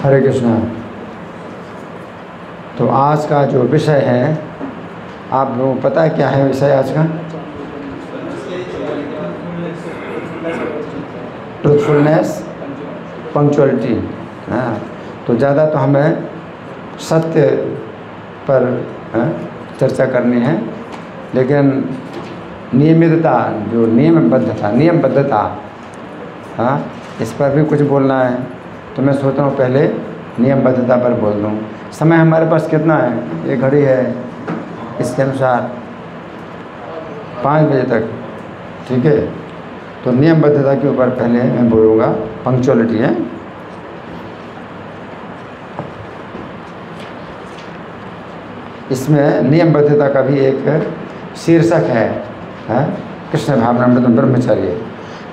हरे कृष्णा। तो आज का जो विषय है, आप लोगों को पता है क्या है विषय आज का? Truthfulness, punctuality. हाँ, तो ज़्यादा तो हमें सत्य पर चर्चा करनी है, लेकिन नियमितता, जो नियमबद्धता, हाँ, इस पर भी कुछ बोलना है। तो मैं सोच रहा हूँ पहले नियमबद्धता पर बोल दूँ। समय हमारे पास कितना है? ये घड़ी है, इसके अनुसार 5 बजे तक, ठीक है। तो नियमबद्धता के ऊपर पहले मैं बोलूँगा। पंक्चुअलिटी है। इसमें नियमबद्धता का भी एक शीर्षक है, कृष्ण भावनामृत ब्रह्मचर्य।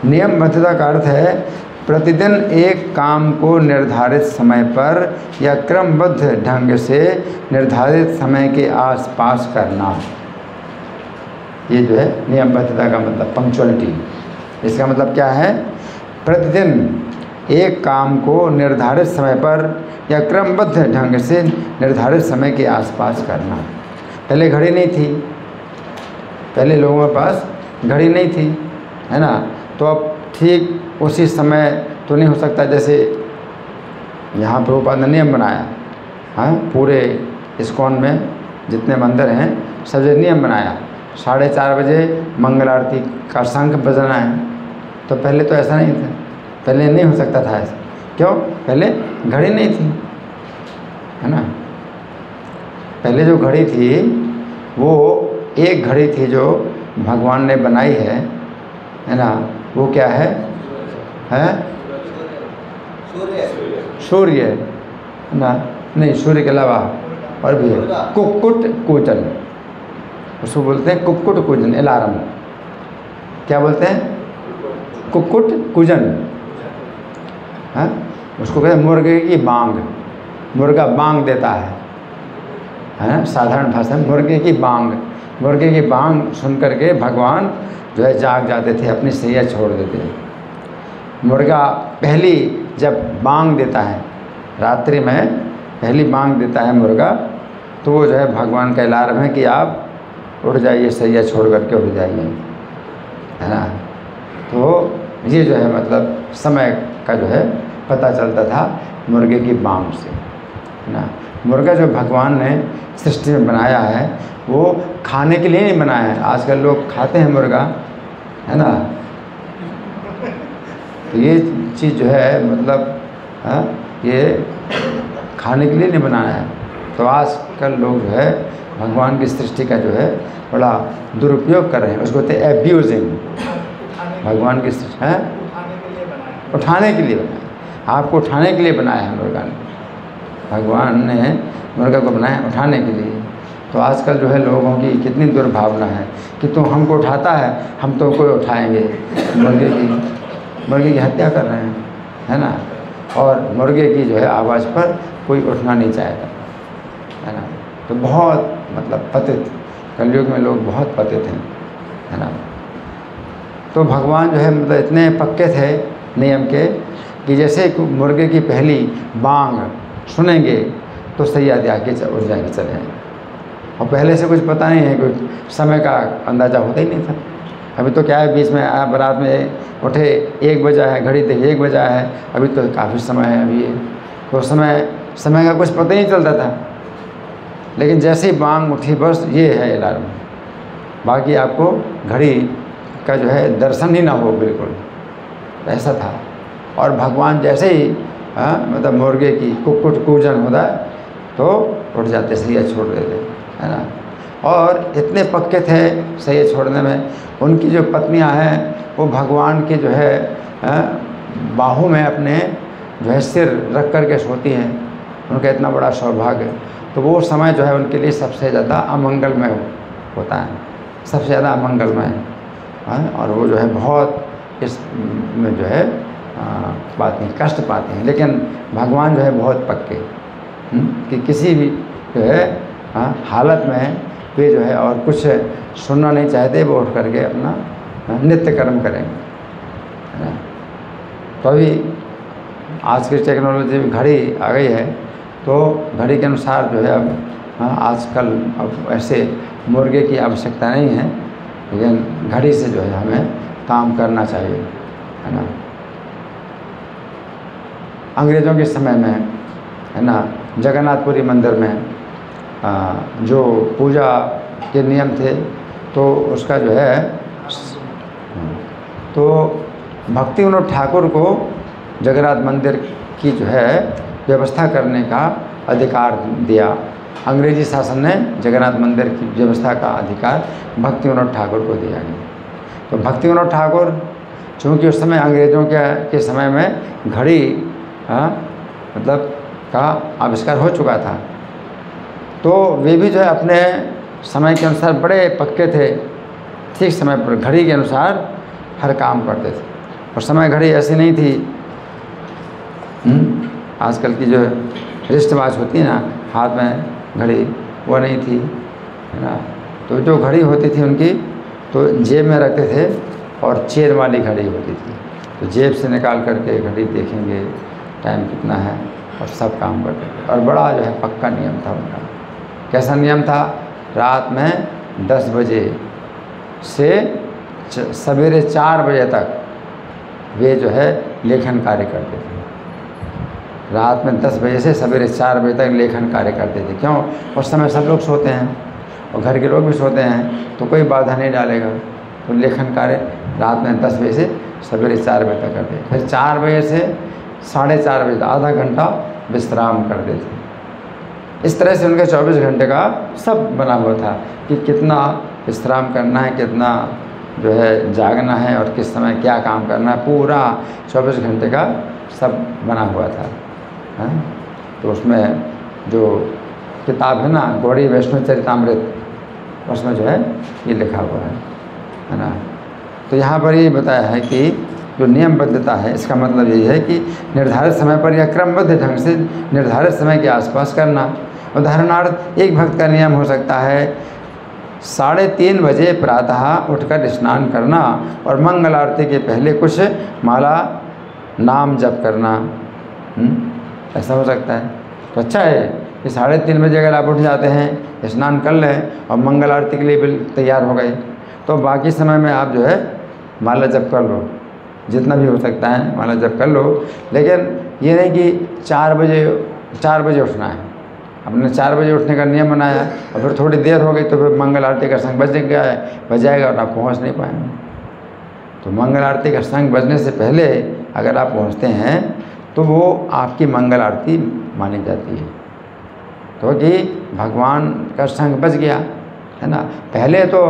नियमबद्धता का अर्थ है प्रतिदिन एक काम को निर्धारित समय पर या क्रमबद्ध ढंग से निर्धारित समय के आसपास करना। ये जो है नियमबद्धता का मतलब, पंक्चुअलिटी। इसका मतलब क्या है? प्रतिदिन एक काम को निर्धारित समय पर या क्रमबद्ध ढंग से निर्धारित समय के आसपास करना। पहले घड़ी नहीं थी, पहले लोगों के पास घड़ी नहीं थी, है ना। तो अब ठीक उसी समय तो नहीं हो सकता। जैसे यहाँ प्रभुपाद ने नियम बनाया, हाँ, पूरे इस्कॉन में जितने मंदिर हैं सब जगह नियम बनाया, 4:30 बजे मंगल आरती का शंख बजना है। तो पहले तो ऐसा नहीं था, पहले नहीं हो सकता था ऐसा। क्यों? पहले घड़ी नहीं थी, है ना। पहले जो घड़ी थी वो एक घड़ी थी जो भगवान ने बनाई है ना। वो क्या है? सूर्य, है ना। नहीं, सूर्य के अलावा और भी है। कुक्कुट कूजन, उसको बोलते हैं कुक्कुट कूजन। अलार्म क्या बोलते हैं? कुक्कुट कूजन। हाँ, उसको कहते हैं मुर्गे की बांग। मुर्गा बांग देता है ना, साधारण भाषा में मुर्गे की बांग। मुर्गे की बांग सुन करके भगवान जो है जाग जाते थे, अपनी सैया छोड़ देते थे। मुर्गा पहली जब बांग देता है, रात्रि में पहली बांग देता है मुर्गा, तो वो जो है भगवान का अलार्म है कि आप उठ जाइए, सैया छोड़ करके उठ जाइए, है ना। तो ये जो है मतलब समय का जो है पता चलता था मुर्गे की बांग से, है ना। मुर्गा जो भगवान ने सृष्टि में बनाया है वो खाने के लिए नहीं बनाया है। आजकल लोग खाते हैं मुर्गा, है ना। तो ये चीज़ जो है मतलब, हाँ, ये खाने के लिए नहीं बनाया है। तो आजकल लोग जो है भगवान की सृष्टि का जो है बड़ा दुरुपयोग कर रहे हैं। उसको कहते हैं एब्यूजिंग। भगवान की सृष्टि है उठाने के लिए बनाया, आपको उठाने के लिए बनाया है मुर्गा ने। भगवान ने मुर्गा को बनाया उठाने के लिए। तो आजकल जो है लोगों की कितनी दुर्भावना है कि तुम हमको उठाता है, हम तो कोई उठाएंगे। मुर्गे की हत्या कर रहे हैं, है ना। और मुर्गे की जो है आवाज़ पर कोई उठना नहीं चाहेगा, है ना। तो बहुत मतलब पतित, कलयुग में लोग बहुत पतित हैं, है ना। तो भगवान जो है मतलब इतने पक्के थे नियम के कि जैसे मुर्गे की पहली बांग सुनेंगे तो सैया आके उठ जाएंगे, चले जाएंगे। और पहले से कुछ पता नहीं है, कुछ समय का अंदाज़ा होता ही नहीं था। अभी तो क्या है, बीच में बारात में उठे 1 बजा है, घड़ी देखिए 1 बजा है, अभी तो काफ़ी समय है अभी। तो समय का कुछ पता ही नहीं चलता था। लेकिन जैसे ही बांग उठी बस ये है अलार्म, बाकी आपको घड़ी का जो है दर्शन ही ना हो, बिल्कुल ऐसा था। और भगवान जैसे ही मतलब मुर्गे की कुक्कुट कूजन होता है तो उठ जाते, सैया छोड़ देते, है ना। और इतने पक्के थे सैया छोड़ने में, उनकी जो पत्नियां हैं वो भगवान के जो है बाहों में अपने जो है सिर रख कर के सोती हैं। उनका इतना बड़ा सौभाग्य। तो वो समय जो है उनके लिए सबसे ज़्यादा अमंगलमय होता है, सबसे ज़्यादा अमंगलमय है। और वो जो है बहुत इस में जो है पाते हैं, कष्ट पाते हैं। लेकिन भगवान जो है बहुत पक्के कि किसी भी जो है हालत में वे जो है और कुछ सुनना नहीं चाहते, वो उठ करके अपना नित्य कर्म करेंगे, है ना। तो अभी आज की टेक्नोलॉजी में घड़ी आ गई है, तो घड़ी के अनुसार जो है अब आजकल अब ऐसे मुर्गे की आवश्यकता नहीं है, लेकिन घड़ी से जो है हमें काम करना चाहिए, है ना। अंग्रेज़ों के समय में, है ना, जगन्नाथपुरी मंदिर में जो पूजा के नियम थे, तो उसका जो है तो भक्ति विनोद ठाकुर को जगन्नाथ मंदिर की जो है व्यवस्था करने का अधिकार दिया। अंग्रेजी शासन ने जगन्नाथ मंदिर की व्यवस्था का अधिकार भक्ति विनोद ठाकुर को दिया गया। तो भक्ति विनोद ठाकुर चूँकि उस समय अंग्रेज़ों के समय में घड़ी मतलब का आविष्कार हो चुका था, तो वे भी जो है अपने समय के अनुसार बड़े पक्के थे, ठीक समय पर घड़ी के अनुसार हर काम करते थे। और समय घड़ी ऐसी नहीं थी आजकल की जो रिस्ट वॉच होती है ना, हाथ में घड़ी, वो नहीं थी, है ना। तो जो घड़ी होती थी उनकी, तो जेब में रखते थे, और चेन वाली घड़ी होती थी, तो जेब से निकाल करके घड़ी देखेंगे टाइम कितना है, और सब काम करते थे। और बड़ा जो है पक्का नियम था उनका। कैसा नियम था? रात में 10 बजे से सवेरे 4 बजे तक वे जो है लेखन कार्य करते थे। रात में 10 बजे से सवेरे 4 बजे तक लेखन कार्य करते थे। क्यों? उस समय सब लोग सोते हैं और घर के लोग भी सोते हैं, तो कोई बाधा नहीं डालेगा। तो लेखन कार्य रात में 10 बजे से सवेरे 4 बजे तक करते। फिर 4 बजे से 4:30 बजे आधा घंटा विश्राम करते थे। इस तरह से उनके 24 घंटे का सब बना हुआ था कि कितना विश्राम करना है, कितना जो है जागना है, और किस समय क्या काम करना है, पूरा 24 घंटे का सब बना हुआ था, है? तो उसमें जो किताब है ना, गौड़ी वैष्णव चरितामृत, उसमें जो है ये लिखा हुआ है ना। तो यहाँ पर ये बताया है कि जो नियमबद्धता है, इसका मतलब यही है कि निर्धारित समय पर या क्रमबद्ध ढंग से निर्धारित समय के आसपास करना। उदाहरणार्थ, एक भक्त का नियम हो सकता है 3:30 बजे प्रातः उठकर स्नान करना और मंगल आरती के पहले कुछ माला नाम जप करना। ऐसा हो सकता है। तो अच्छा है कि 3:30 बजे अगर आप उठ जाते हैं, स्नान कर लें और मंगल आरती के लिए भी तैयार हो गए, तो बाकी समय में आप जो है माला जप कर लो, जितना भी हो सकता है माला जप कर लो। लेकिन ये नहीं कि 4 बजे उठना है। हमने 4 बजे उठने का नियम बनाया और फिर थोड़ी देर हो गई तो फिर मंगल आरती का संग बजाएगा और आप पहुंच नहीं पाएंगे। तो मंगल आरती का संग बजने से पहले अगर आप पहुंचते हैं तो वो आपकी मंगल आरती मानी जाती है, क्योंकि भगवान का संग बज गया, है ना। पहले तो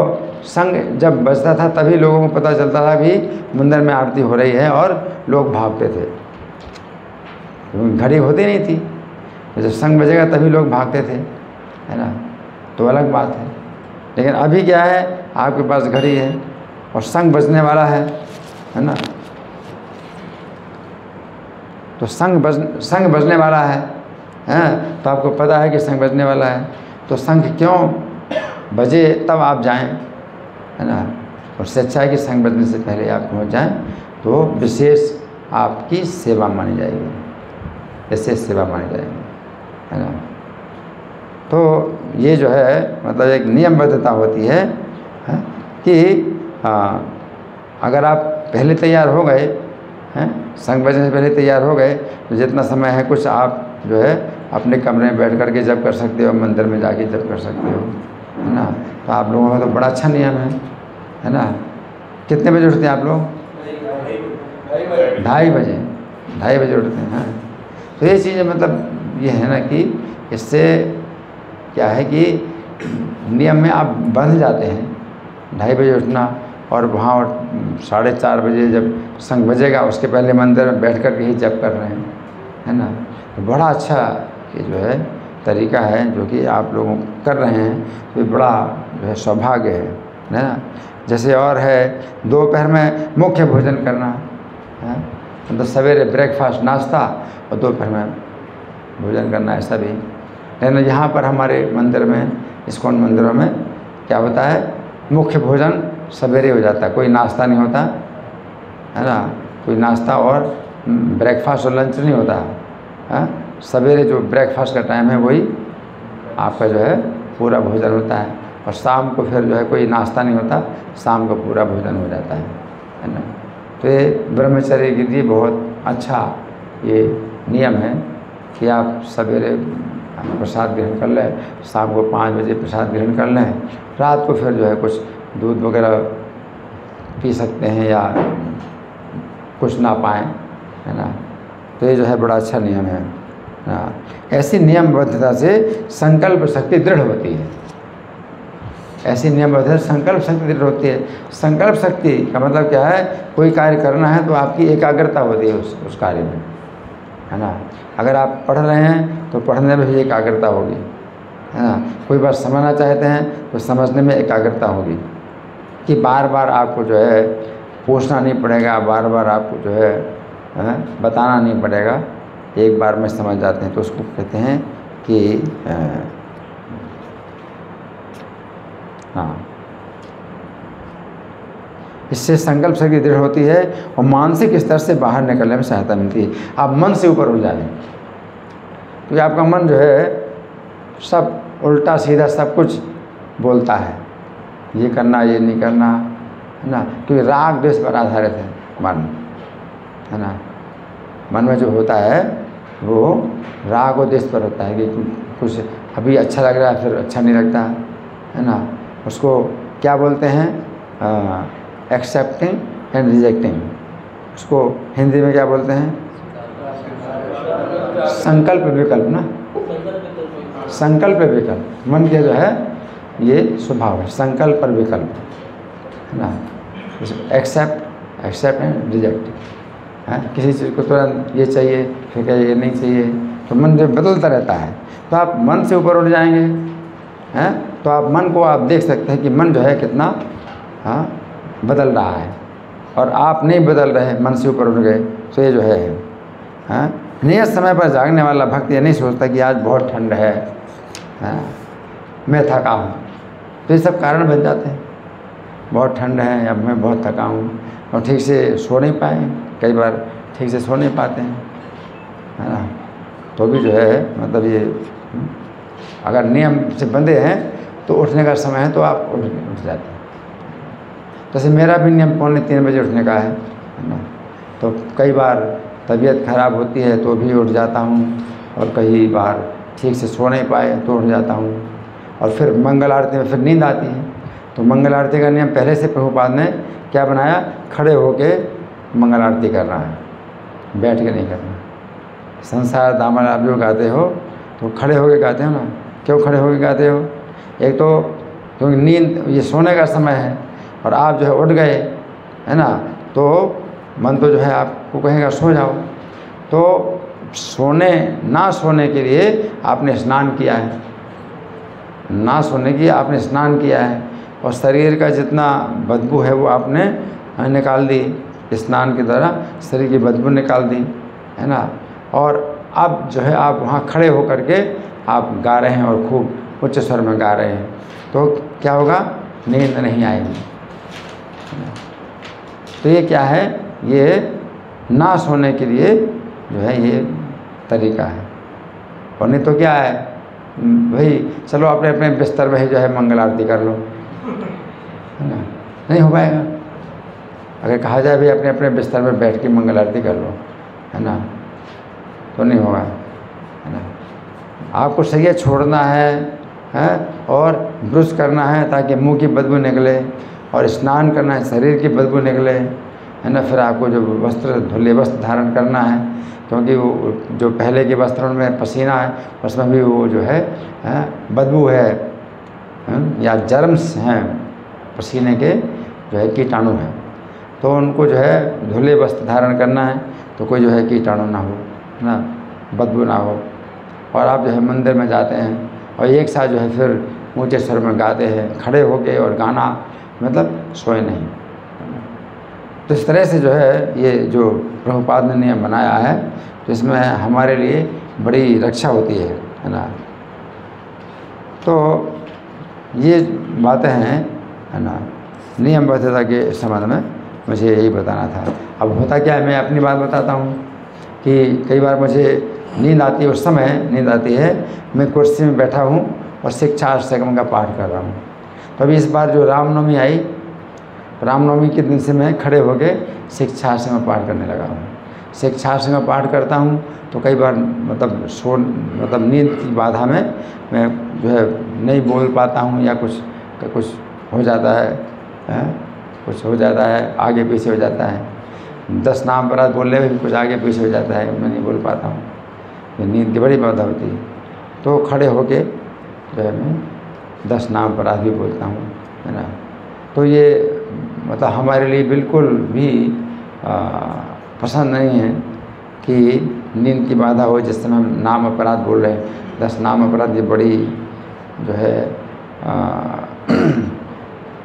संग जब बजता था तभी लोगों को पता चलता था कि मंदिर में आरती हो रही है, और लोग भागते थे, घड़ी होती नहीं थी। जब संग बजेगा तभी लोग भागते थे, है ना। तो अलग बात है। लेकिन अभी क्या है, आपके पास घड़ी है और संग बजने वाला है ना। तो संग बजने वाला है, तो आपको पता है कि संग बजने वाला है, तो संग क्यों बजे तब आप जाएं, है ना। और उससे अच्छा है कि संग बजने से पहले आप पहुंच जाएं, तो विशेष आपकी सेवा मानी जाएगी, विशेष सेवा मानी जाएगी, है ना। तो ये जो है मतलब एक नियमबद्धता होती है कि अगर आप पहले तैयार हो गए हैं, संग बजने से पहले तैयार हो गए, तो जितना समय है कुछ आप जो है अपने कमरे में बैठ करके जप कर सकते हो, मंदिर में जाके जप कर सकते हो, है ना। तो आप लोगों का तो बड़ा अच्छा नियम है ना। कितने बजे उठते हैं आप लोग? 2:30 बजे उठते हैं। हाँ, तो ये चीज़ें मतलब ये है ना कि इससे क्या है कि नियम में आप बंध जाते हैं। 2:30 बजे उठना और वहाँ 4:30 बजे जब संग बजेगा उसके पहले मंदिर में बैठ कर के ही जप कर रहे हैं, है ना। तो बड़ा अच्छा ये जो है तरीका है जो कि आप लोग कर रहे हैं, तो बड़ा जो है सौभाग्य है ना। जैसे और है दोपहर में मुख्य भोजन करना है, मतलब सवेरे ब्रेकफास्ट नाश्ता और दोपहर में भोजन करना, ऐसा भी। लेकिन यहाँ पर हमारे मंदिर में, इस्कॉन मंदिरों में क्या होता है, मुख्य भोजन सवेरे हो जाता है, कोई नाश्ता नहीं होता, है ना। कोई नाश्ता और ब्रेकफास्ट और लंच नहीं होता है। सवेरे जो ब्रेकफास्ट का टाइम है वही आपका जो है पूरा भोजन होता है, और शाम को फिर जो है कोई नाश्ता नहीं होता, शाम को पूरा भोजन हो जाता है ना। तो ये ब्रह्मचर्य के लिए बहुत अच्छा ये नियम है कि आप सवेरे प्रसाद ग्रहण कर लें, शाम को 5 बजे प्रसाद ग्रहण कर लें, रात को फिर जो है कुछ दूध वगैरह पी सकते हैं या कुछ ना पाएँ, है ना। तो ये जो है बड़ा अच्छा नियम है। ऐसी नियमबद्धता से संकल्प शक्ति दृढ़ होती है। ऐसी नियमबद्धता से संकल्प शक्ति दृढ़ होती है। संकल्प शक्ति का मतलब क्या है, कोई कार्य करना है तो आपकी एकाग्रता होती है उस कार्य में, है ना। अगर आप पढ़ रहे हैं तो पढ़ने में भी एकाग्रता होगी, है ना। कोई बात समझना चाहते हैं तो समझने में एकाग्रता होगी, कि बार बार आपको जो है पूछना नहीं पड़ेगा, बार बार आपको जो है बताना नहीं पड़ेगा, एक बार में समझ जाते हैं। तो उसको कहते हैं कि हाँ, इससे संकल्प शक्ति दृढ़ होती है और मानसिक स्तर से बाहर निकलने में सहायता मिलती है। आप मन से ऊपर उठ जाएं, क्योंकि आपका मन जो है सब उल्टा सीधा सब कुछ बोलता है, ये करना ये नहीं करना, है ना। क्योंकि राग द्वेष पर आधारित है मन, है ना। मन में जो होता है वो राग और द्वेष पर होता है, कि कुछ अभी अच्छा लग रहा है फिर अच्छा नहीं लगता, है ना। उसको क्या बोलते हैं, एक्सेप्टिंग एंड रिजेक्टिंग। उसको हिंदी में क्या बोलते हैं, संकल्प विकल्प ना, संकल्प विकल्प। मन के जो है ये स्वभाव है, संकल्प और विकल्प, है ना। एक्सेप्ट एंड रिजेक्ट है। किसी चीज़ को तुरंत ये चाहिए फिर क्या ये नहीं चाहिए, तो मन जो बदलता रहता है। तो आप मन से ऊपर उठ जाएंगे, हैं, तो आप मन को आप देख सकते हैं कि मन जो है कितना बदल रहा है, और आप नहीं बदल रहे, मन से ऊपर उठ गए। तो ये जो है नियत समय पर जागने वाला भक्त ये नहीं सोचता कि आज बहुत ठंड है, मैं थका हूँ। तो ये सब कारण बन जाते हैं, बहुत ठंड है या मैं बहुत थका हूँ, और ठीक से सो नहीं पाए, कई बार ठीक से सो नहीं पाते हैं, है ना। तो भी जो है मतलब ये अगर नियम से बंधे हैं तो उठने का समय है तो आप उठ जाते हैं। जैसे मेरा भी नियम 2:45 बजे उठने का है ना। तो कई बार तबीयत खराब होती है तो भी उठ जाता हूँ, और कई बार ठीक से सो नहीं पाए तो उठ जाता हूँ। और फिर मंगल आरती में फिर नींद आती है, तो मंगल आरती का नियम पहले से प्रभुपाद ने क्या बनाया, खड़े होके मंगल आरती करना है, बैठ के नहीं करना। संसार दामन आप जो गाते हो तो खड़े होके गाते हो ना। क्यों खड़े होके गाते हो, एक तो क्योंकि नींद ये सोने का समय है, और आप जो है उठ गए, है ना, तो मन तो जो है आपको कहेगा सो जाओ। तो ना सोने के लिए आपने स्नान किया है, ना सोने की आपने स्नान किया है, और शरीर का जितना बदबू है वो आपने निकाल दी, स्नान के द्वारा शरीर की बदबू निकाल दी, है ना। और अब जो है आप वहाँ खड़े होकर के आप गा रहे हैं और खूब उच्च स्वर में गा रहे हैं, तो क्या होगा, नींद नहीं आएगी। तो ये क्या है, ये ना सोने के लिए जो है ये तरीका है। और नहीं तो क्या है भाई, चलो अपने अपने बिस्तर में ही जो है मंगल आरती कर लो, है ना, नहीं हो पाएगा। अगर कहा जाए भाई अपने अपने बिस्तर में बैठ के मंगल आरती कर लो, है ना, तो नहीं होगा, है ना। आपको शरीर छोड़ना है और ब्रश करना है ताकि मुंह की बदबू निकले, और स्नान करना है शरीर की बदबू निकले, है ना। फिर आपको जो वस्त्र धुले वस्त्र धारण करना है, क्योंकि वो जो पहले के वस्त्रों में पसीना है उसमें भी वो जो है बदबू है, या जर्म्स हैं पसीने के जो है कीटाणु हैं, तो उनको जो है धुले वस्त्र धारण करना है, तो कोई जो है कीटाणु ना हो, है ना, बदबू ना हो। और आप जो है मंदिर में जाते हैं और एक साथ जो है फिर ऊँचे स्वर में गाते हैं, खड़े होके, और गाना मतलब सोए नहीं। तो इस तरह से जो है ये जो प्रभुपाद ने नियम बनाया है, तो इसमें हमारे लिए बड़ी रक्षा होती है ना। तो ये बातें हैं, है ना, नियमबद्धता के संबंध में मुझे यही बताना था। अब होता क्या है, मैं अपनी बात बताता हूँ, कि कई बार मुझे नींद आती है, उस समय नींद आती है, मैं कुर्सी में बैठा हूँ और शिक्षाष्टकम का पाठ कर रहा हूँ। तो अभी इस बार जो रामनवमी आई, रामनवमी के दिन से मैं खड़े होकर शिक्षाष्टकम पाठ करने लगा हूँ। शिक्षाष्टकम पाठ करता हूँ तो कई बार मतलब नींद की बाधा में मैं जो है नहीं बोल पाता हूँ, या कुछ हो जाता है, कुछ हो जाता है, आगे पीछे हो जाता है। 10 नाम अपराध बोलने में भी कुछ आगे पीछे हो जाता है, मैं नहीं बोल पाता हूँ, ये नींद की बड़ी बाधा होती है। तो खड़े होके जो है मैं 10 नाम अपराध भी बोलता हूँ, है ना। तो ये मतलब हमारे लिए बिल्कुल भी पसंद नहीं है कि नींद की बाधा हो जिस समय हम नाम अपराध बोल रहे हैं। 10 नाम अपराध ये बड़ी जो है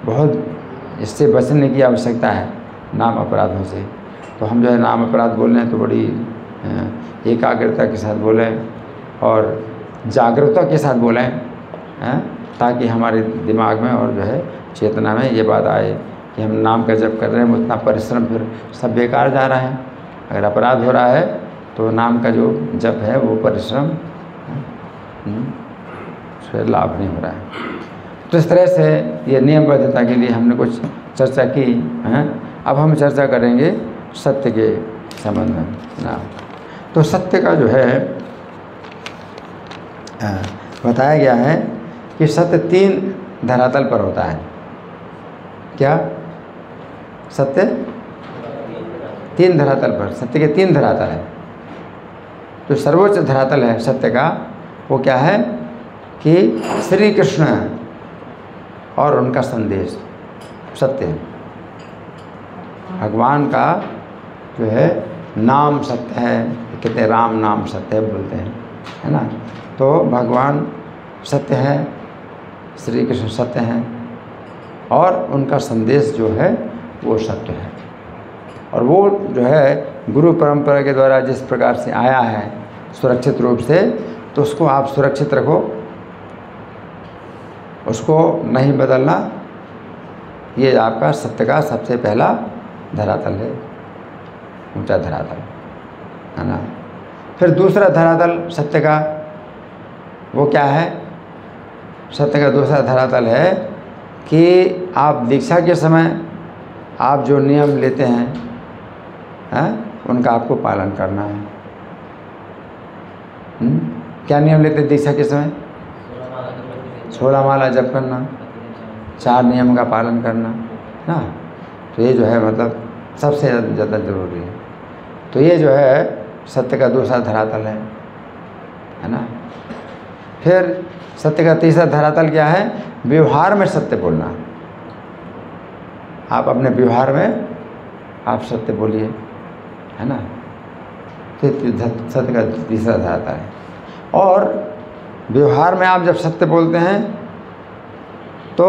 बहुत इससे बचने की आवश्यकता है, नाम अपराधों से। तो हम जो है नाम अपराध बोल रहे हैं तो बड़ी एकाग्रता के साथ बोलें और जागरूकता के साथ बोलें, ताकि हमारे दिमाग में और जो है चेतना में ये बात आए कि हम नाम का जप कर रहे हैं, उतना परिश्रम फिर सब बेकार जा रहा है। अगर अपराध हो रहा है तो नाम का जो जप है वो परिश्रम से लाभ नहीं हो रहा है। तो इस तरह से ये नियमबद्धता के लिए हमने कुछ चर्चा की हैं। अब हम चर्चा करेंगे सत्य के संबंध में ना। तो सत्य का जो है बताया गया है कि सत्य 3 धरातल पर होता है। क्या? सत्य 3 धरातल पर, सत्य के 3 धरातल है। जो सर्वोच्च धरातल है सत्य का वो क्या है कि श्री कृष्ण और उनका संदेश सत्य है। भगवान का जो है नाम सत्य है, कहते हैं राम नाम सत्य है बोलते हैं, है ना। तो भगवान सत्य है, श्री कृष्ण सत्य हैं और उनका संदेश जो है वो सत्य है। और वो जो है गुरु परंपरा के द्वारा जिस प्रकार से आया है सुरक्षित रूप से, तो उसको आप सुरक्षित रखो, उसको नहीं बदलना। ये आपका सत्य का सबसे पहला धरातल है, ऊंचा धरातल, है ना। फिर दूसरा धरातल सत्य का वो क्या है? सत्य का दूसरा धरातल है कि आप दीक्षा के समय आप जो नियम लेते हैं उनका आपको पालन करना है। क्या नियम लेते हैं दीक्षा के समय? 16 माला जप करना, 4 नियम का पालन करना ना। तो ये जो है मतलब सबसे ज़्यादा ज़रूरी है। तो ये जो है सत्य का दूसरा धरातल है ना। फिर सत्य का तीसरा धरातल क्या है? व्यवहार में सत्य बोलना। आप अपने व्यवहार में आप सत्य बोलिए, है ना। तो सत्य का तीसरा धरातल है। और व्यवहार में आप जब सत्य बोलते हैं तो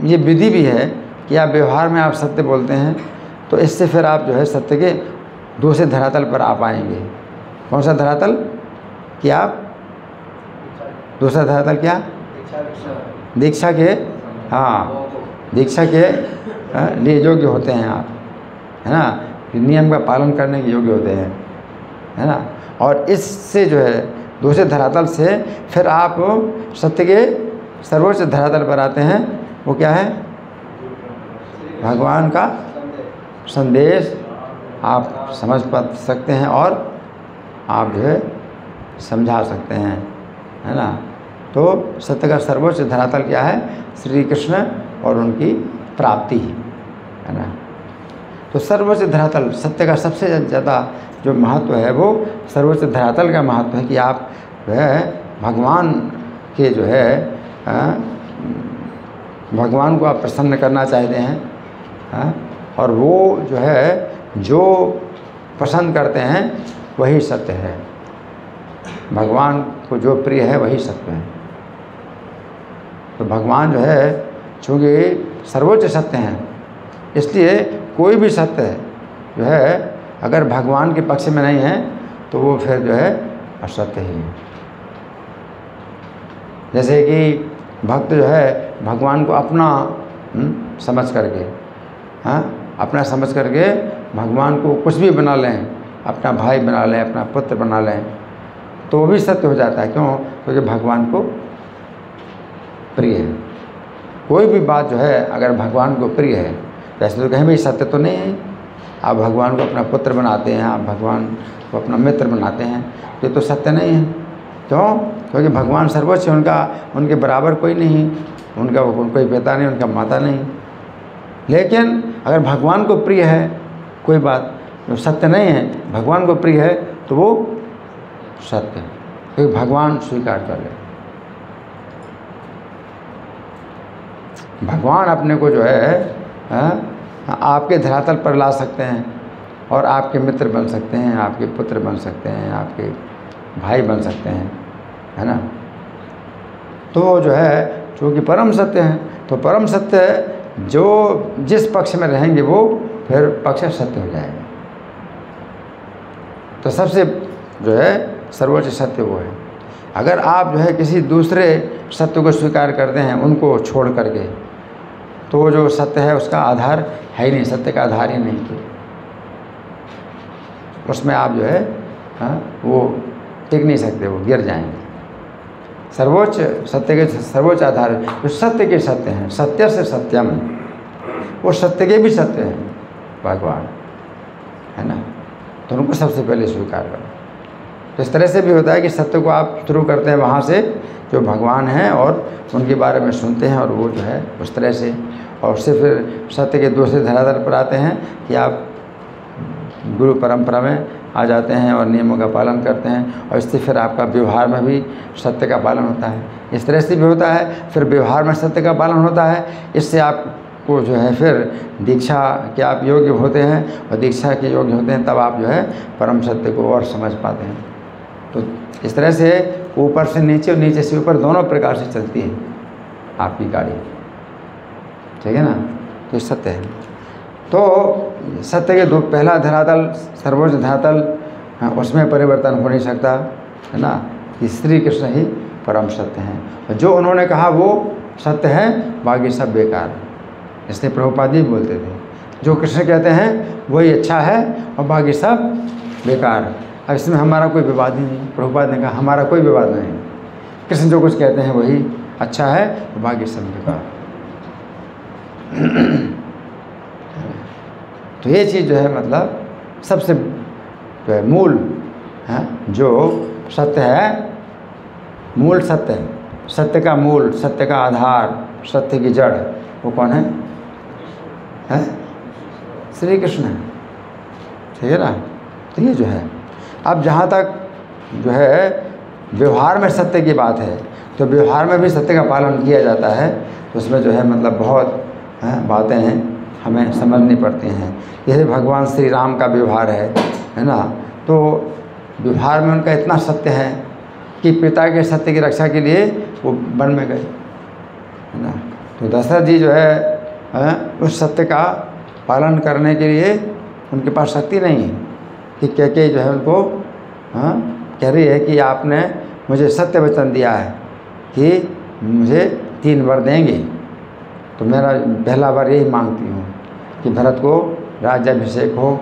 ये विधि भी है कि आप व्यवहार में आप सत्य बोलते हैं, तो इससे फिर आप जो है सत्य के दूसरे धरातल पर आ पाएंगे। कौन सा धरातल? कि आप दूसरा धरातल क्या? दीक्षा के, हाँ, दीक्षा के लिए योग्य होते हैं आप, है ना। नियम का पालन करने के योग्य होते हैं, है ना। और इससे जो है दूसरे धरातल से फिर आप सत्य के सर्वोच्च धरातल पर आते हैं। वो क्या है? भगवान का संदेश आप समझ पा सकते हैं और आप जो है समझा सकते हैं, है ना। तो सत्य का सर्वोच्च धरातल क्या है? श्री कृष्ण और उनकी प्राप्ति, है ना। तो सर्वोच्च धरातल सत्य का सबसे ज़्यादा जो महत्व है वो सर्वोच्च धरातल का महत्व है कि आप जो है भगवान के जो है भगवान को आप प्रसन्न करना चाहते हैं, और वो जो है जो पसंद करते हैं वही सत्य है। भगवान को जो प्रिय है वही सत्य है। तो भगवान जो है चूँकि सर्वोच्च सत्य हैं, इसलिए कोई भी सत्य जो है अगर भगवान के पक्ष में नहीं है तो वो फिर जो है असत्य ही है। जैसे कि भक्त जो है भगवान को अपना समझ करके, अपना समझ करके भगवान को कुछ भी बना लें, अपना भाई बना लें, अपना पुत्र बना लें, तो वो भी सत्य हो जाता है। क्यों? क्योंकि भगवान को प्रिय है। कोई भी बात जो है अगर भगवान को प्रिय है, वैसे तो कहीं भी सत्य तो नहीं है। आप भगवान को अपना पुत्र बनाते हैं, आप भगवान को अपना मित्र बनाते हैं, ये तो सत्य नहीं है। क्यों? क्योंकि भगवान सर्वोच्च है, उनके बराबर कोई नहीं, उनका कोई पिता नहीं, उनका माता नहीं। लेकिन अगर भगवान को प्रिय है कोई बात जो सत्य नहीं है, भगवान को प्रिय है, तो वो सत्य है, क्योंकि भगवान स्वीकार कर ले। भगवान अपने को जो है आपके धरातल पर ला सकते हैं और आपके मित्र बन सकते हैं, आपके पुत्र बन सकते हैं, आपके भाई बन सकते हैं, है ना। तो जो है चूँकि परम सत्य है, तो परम सत्य जो जिस पक्ष में रहेंगे वो फिर पक्ष सत्य हो जाएगा। तो सबसे जो है सर्वोच्च सत्य वो है। अगर आप जो है किसी दूसरे सत्य को स्वीकार करते हैं, उनको छोड़ करके, तो जो सत्य है उसका आधार है ही नहीं, सत्य का आधार ही नहीं, उसमें आप जो है वो टिक नहीं सकते, वो गिर जाएंगे। सर्वोच्च सत्य के सर्वोच्च आधार जो सत्य के सत्य हैं, सत्य से सत्यम, वो सत्य के भी सत्य हैं भगवान, है ना। तो उनको सबसे पहले स्वीकार करो। तो इस तरह से भी होता है कि सत्य को आप शुरू करते हैं वहाँ से जो भगवान हैं और उनके बारे में सुनते हैं, और वो जो है उस तरह से, और उससे फिर सत्य के दूसरे धरातल पर आते हैं कि आप गुरु परंपरा में आ जाते हैं और नियमों का पालन करते हैं, और इससे फिर आपका व्यवहार में भी सत्य का पालन होता है। इस तरह से भी होता है, फिर व्यवहार में सत्य का पालन होता है। इससे आपको जो है फिर दीक्षा के आप योग्य होते हैं, और दीक्षा के योग्य होते हैं तब आप जो है परम सत्य को और समझ पाते हैं। तो इस तरह से ऊपर से नीचे और नीचे से ऊपर दोनों प्रकार से चलती है आपकी गाड़ी, ठीक है ना। तो ये सत्य है। तो सत्य के दो, पहला धरातल सर्वोच्च धरातल, उसमें परिवर्तन हो नहीं सकता, है ना, कि श्री कृष्ण ही परम सत्य हैं। जो उन्होंने कहा वो सत्य है, बाकी सब बेकार है। इसलिए प्रभुपाद जी बोलते थे जो कृष्ण कहते हैं वही अच्छा है और बाकी सब बेकार है। अब इसमें हमारा कोई विवाद ही नहीं। प्रभुपाद ने कहा हमारा कोई विवाद नहीं, कृष्ण जो कुछ कहते हैं वही अच्छा है और बाकी सब बेकार। तो ये चीज़ जो है मतलब सबसे जो है मूल है, जो सत्य है, मूल सत्य है, सत्य का मूल, सत्य का आधार, सत्य की जड़, वो कौन है? श्री कृष्ण है, ठीक है ना। तो ये जो है, अब जहाँ तक जो है व्यवहार में सत्य की बात है, तो व्यवहार में भी सत्य का पालन किया जाता है। तो उसमें जो है मतलब बहुत बातें हैं हमें समझनी पड़ती हैं। यह भगवान श्री राम का व्यवहार है ना। तो व्यवहार में उनका इतना सत्य है कि पिता के सत्य की रक्षा के लिए वो वन में गए, है ना। तो दशरथ जी जो है उस सत्य का पालन करने के लिए उनके पास शक्ति नहीं है कि कैकेयी जो है उनको कह रही है कि आपने मुझे सत्य वचन दिया है कि मुझे 3 वर देंगे, तो मेरा पहला वर यही मांगती हूँ कि भरत को राज्याभिषेक हो,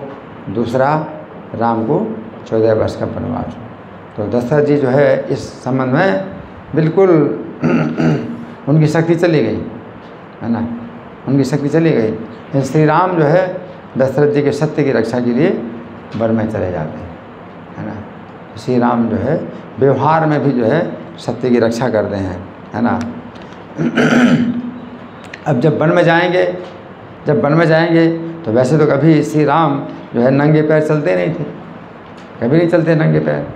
दूसरा राम को 14 वर्ष का वनवास हो। तो दशरथ जी जो है इस संबंध में बिल्कुल उनकी शक्ति चली गई, है ना, उनकी शक्ति चली गई। श्री राम जो है दशरथ जी के सत्य की रक्षा के लिए वन में चले जाते हैं, है ना। श्री राम जो है व्यवहार में भी जो है सत्य की रक्षा करते हैं, है ना। अब जब वन में जाएंगे तो वैसे तो कभी श्री राम जो है नंगे पैर चलते नहीं थे, कभी नहीं चलते नंगे पैर,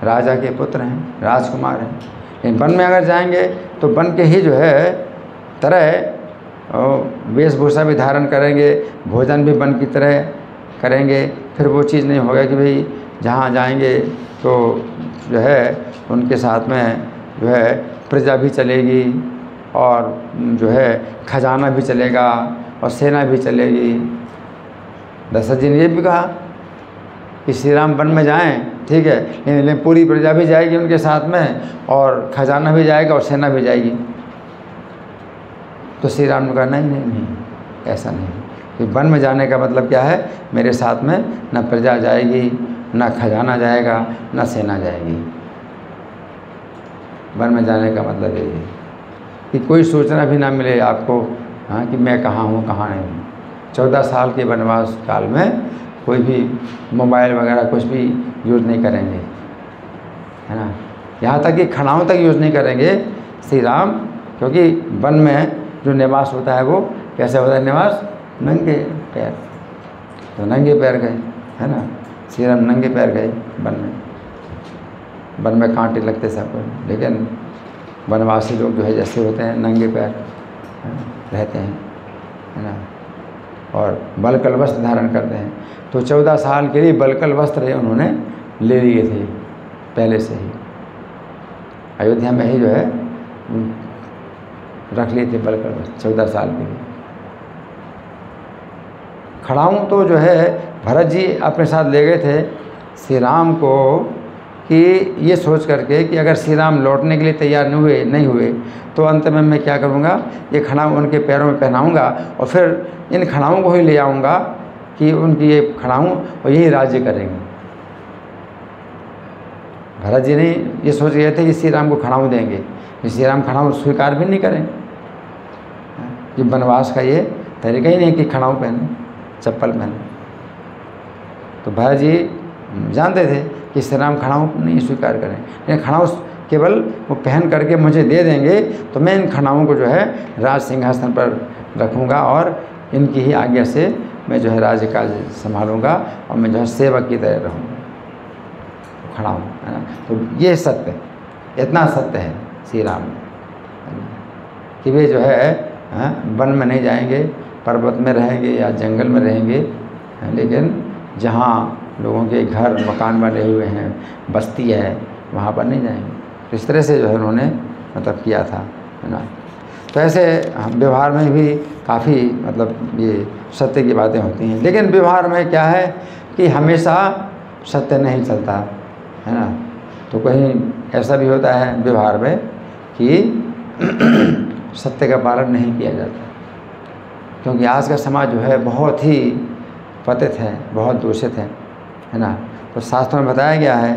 राजा के पुत्र हैं, राजकुमार हैं। लेकिन वन में अगर जाएंगे तो वन के ही जो है तरह वेशभूषा भी धारण करेंगे, भोजन भी वन की तरह करेंगे। फिर वो चीज़ नहीं होगा कि भाई जहाँ जाएंगे तो जो है उनके साथ में जो है प्रजा भी चलेगी और जो है खजाना भी चलेगा और सेना भी चलेगी। दशरथ जी ने ये भी कहा कि श्री राम वन में जाएं, ठीक है, लेकिन पूरी प्रजा भी जाएगी उनके साथ में और खजाना भी जाएगा और सेना भी जाएगी। तो श्री राम ने कहा नहीं, ऐसा नहीं। कि वन में जाने का मतलब क्या है, मेरे साथ में न प्रजा जाएगी ना खजाना जाएगा, ना सेना जाएगी। वन में जाने का मतलब यही है कि कोई सूचना भी ना मिले आपको, हाँ, कि मैं कहाँ हूँ कहाँ नहीं हूँ। 14 साल के वनवास काल में कोई भी मोबाइल वगैरह कुछ भी यूज़ नहीं करेंगे, है ना। यहाँ तक कि खड़ाओं तक यूज़ नहीं करेंगे श्री राम, क्योंकि वन में जो निवास होता है वो कैसे होता है निवास? नंगे पैर। तो नंगे पैर गए, है ना, श्री राम नंगे पैर गए वन में। वन में कांटे लगते सबको, लेकिन वनवासी लोग जो है जैसे होते हैं नंगे पैर रहते हैं, है ना, और बलकल वस्त्र धारण करते हैं। तो 14 साल के लिए बलकल वस्त्र उन्होंने ले लिए थे पहले से ही, अयोध्या में ही जो है रख लिए थे बलकल वस्त्र 14 साल के लिए। खड़ाऊँ तो जो है भरत जी अपने साथ ले गए थे श्री राम को, कि ये सोच करके कि अगर श्री राम लौटने के लिए तैयार नहीं हुए तो अंत में मैं क्या करूँगा, ये खड़ाऊँ उनके पैरों में पहनाऊँगा और फिर इन खड़ाऊँ को ही ले आऊँगा कि उनकी ये खड़ाऊँ और यही राज्य करेंगे। भरत जी ने ये सोच रहे थे कि श्री राम को खड़ाऊँ देंगे, कि श्री राम खड़ाऊँ स्वीकार भी नहीं करेंगे, कि वनवास का ये तरीका ही नहीं कि खड़ाऊँ पहने, चप्पल पहने। तो भरत जी जानते थे कि श्री राम खड़ाऊँ नहीं स्वीकार करें, लेकिन खड़ाऊँ केवल वो पहन करके मुझे दे देंगे तो मैं इन खड़ाऊँ को जो है राज सिंहासन पर रखूँगा और इनकी ही आज्ञा से मैं जो है राज्य काज संभालूँगा और मैं जो है सेवक की तरह रहूँगा, खड़ाऊँ, है ना। तो ये सत्य, इतना सत्य है श्री राम कि वे जो है वन में नहीं जाएंगे, पर्वत में रहेंगे या जंगल में रहेंगे, लेकिन जहाँ लोगों के घर मकान बने हुए हैं, बस्ती है, वहाँ पर नहीं जाएंगे। तो इस तरह से जो है उन्होंने मतलब किया था, है ना। तो ऐसे व्यवहार में भी काफ़ी मतलब ये सत्य की बातें होती हैं, लेकिन व्यवहार में क्या है कि हमेशा सत्य नहीं चलता, है ना। तो कहीं ऐसा भी होता है व्यवहार में कि सत्य का पालन नहीं किया जाता, क्योंकि आज का समाज जो है बहुत ही पतित है, बहुत दूषित है ना। तो शास्त्रों में बताया गया है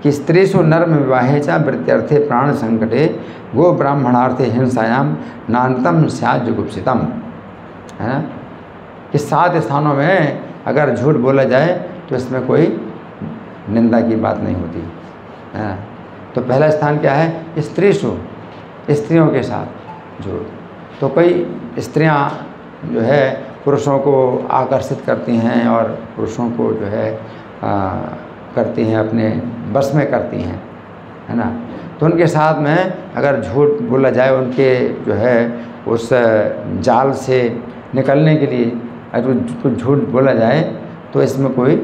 कि स्त्रीषु नर्म विवाहे च वृत्यर्थे प्राण संकटे गो ब्राह्मणार्थे हिंसायाम नान्तम स्यात् जुगुप्सितम, है ना, कि 7 स्थानों में अगर झूठ बोला जाए तो इसमें कोई निंदा की बात नहीं होती, है ना। तो पहला स्थान क्या है? स्त्रीषु, स्त्रियों के साथ झूठ। तो कई स्त्रियां जो है पुरुषों को आकर्षित करती हैं और पुरुषों को जो है करती हैं, अपने बस में करती हैं, है ना। तो उनके साथ में अगर झूठ बोला जाए, उनके जो है उस जाल से निकलने के लिए अगर कुछ झूठ बोला जाए तो इसमें कोई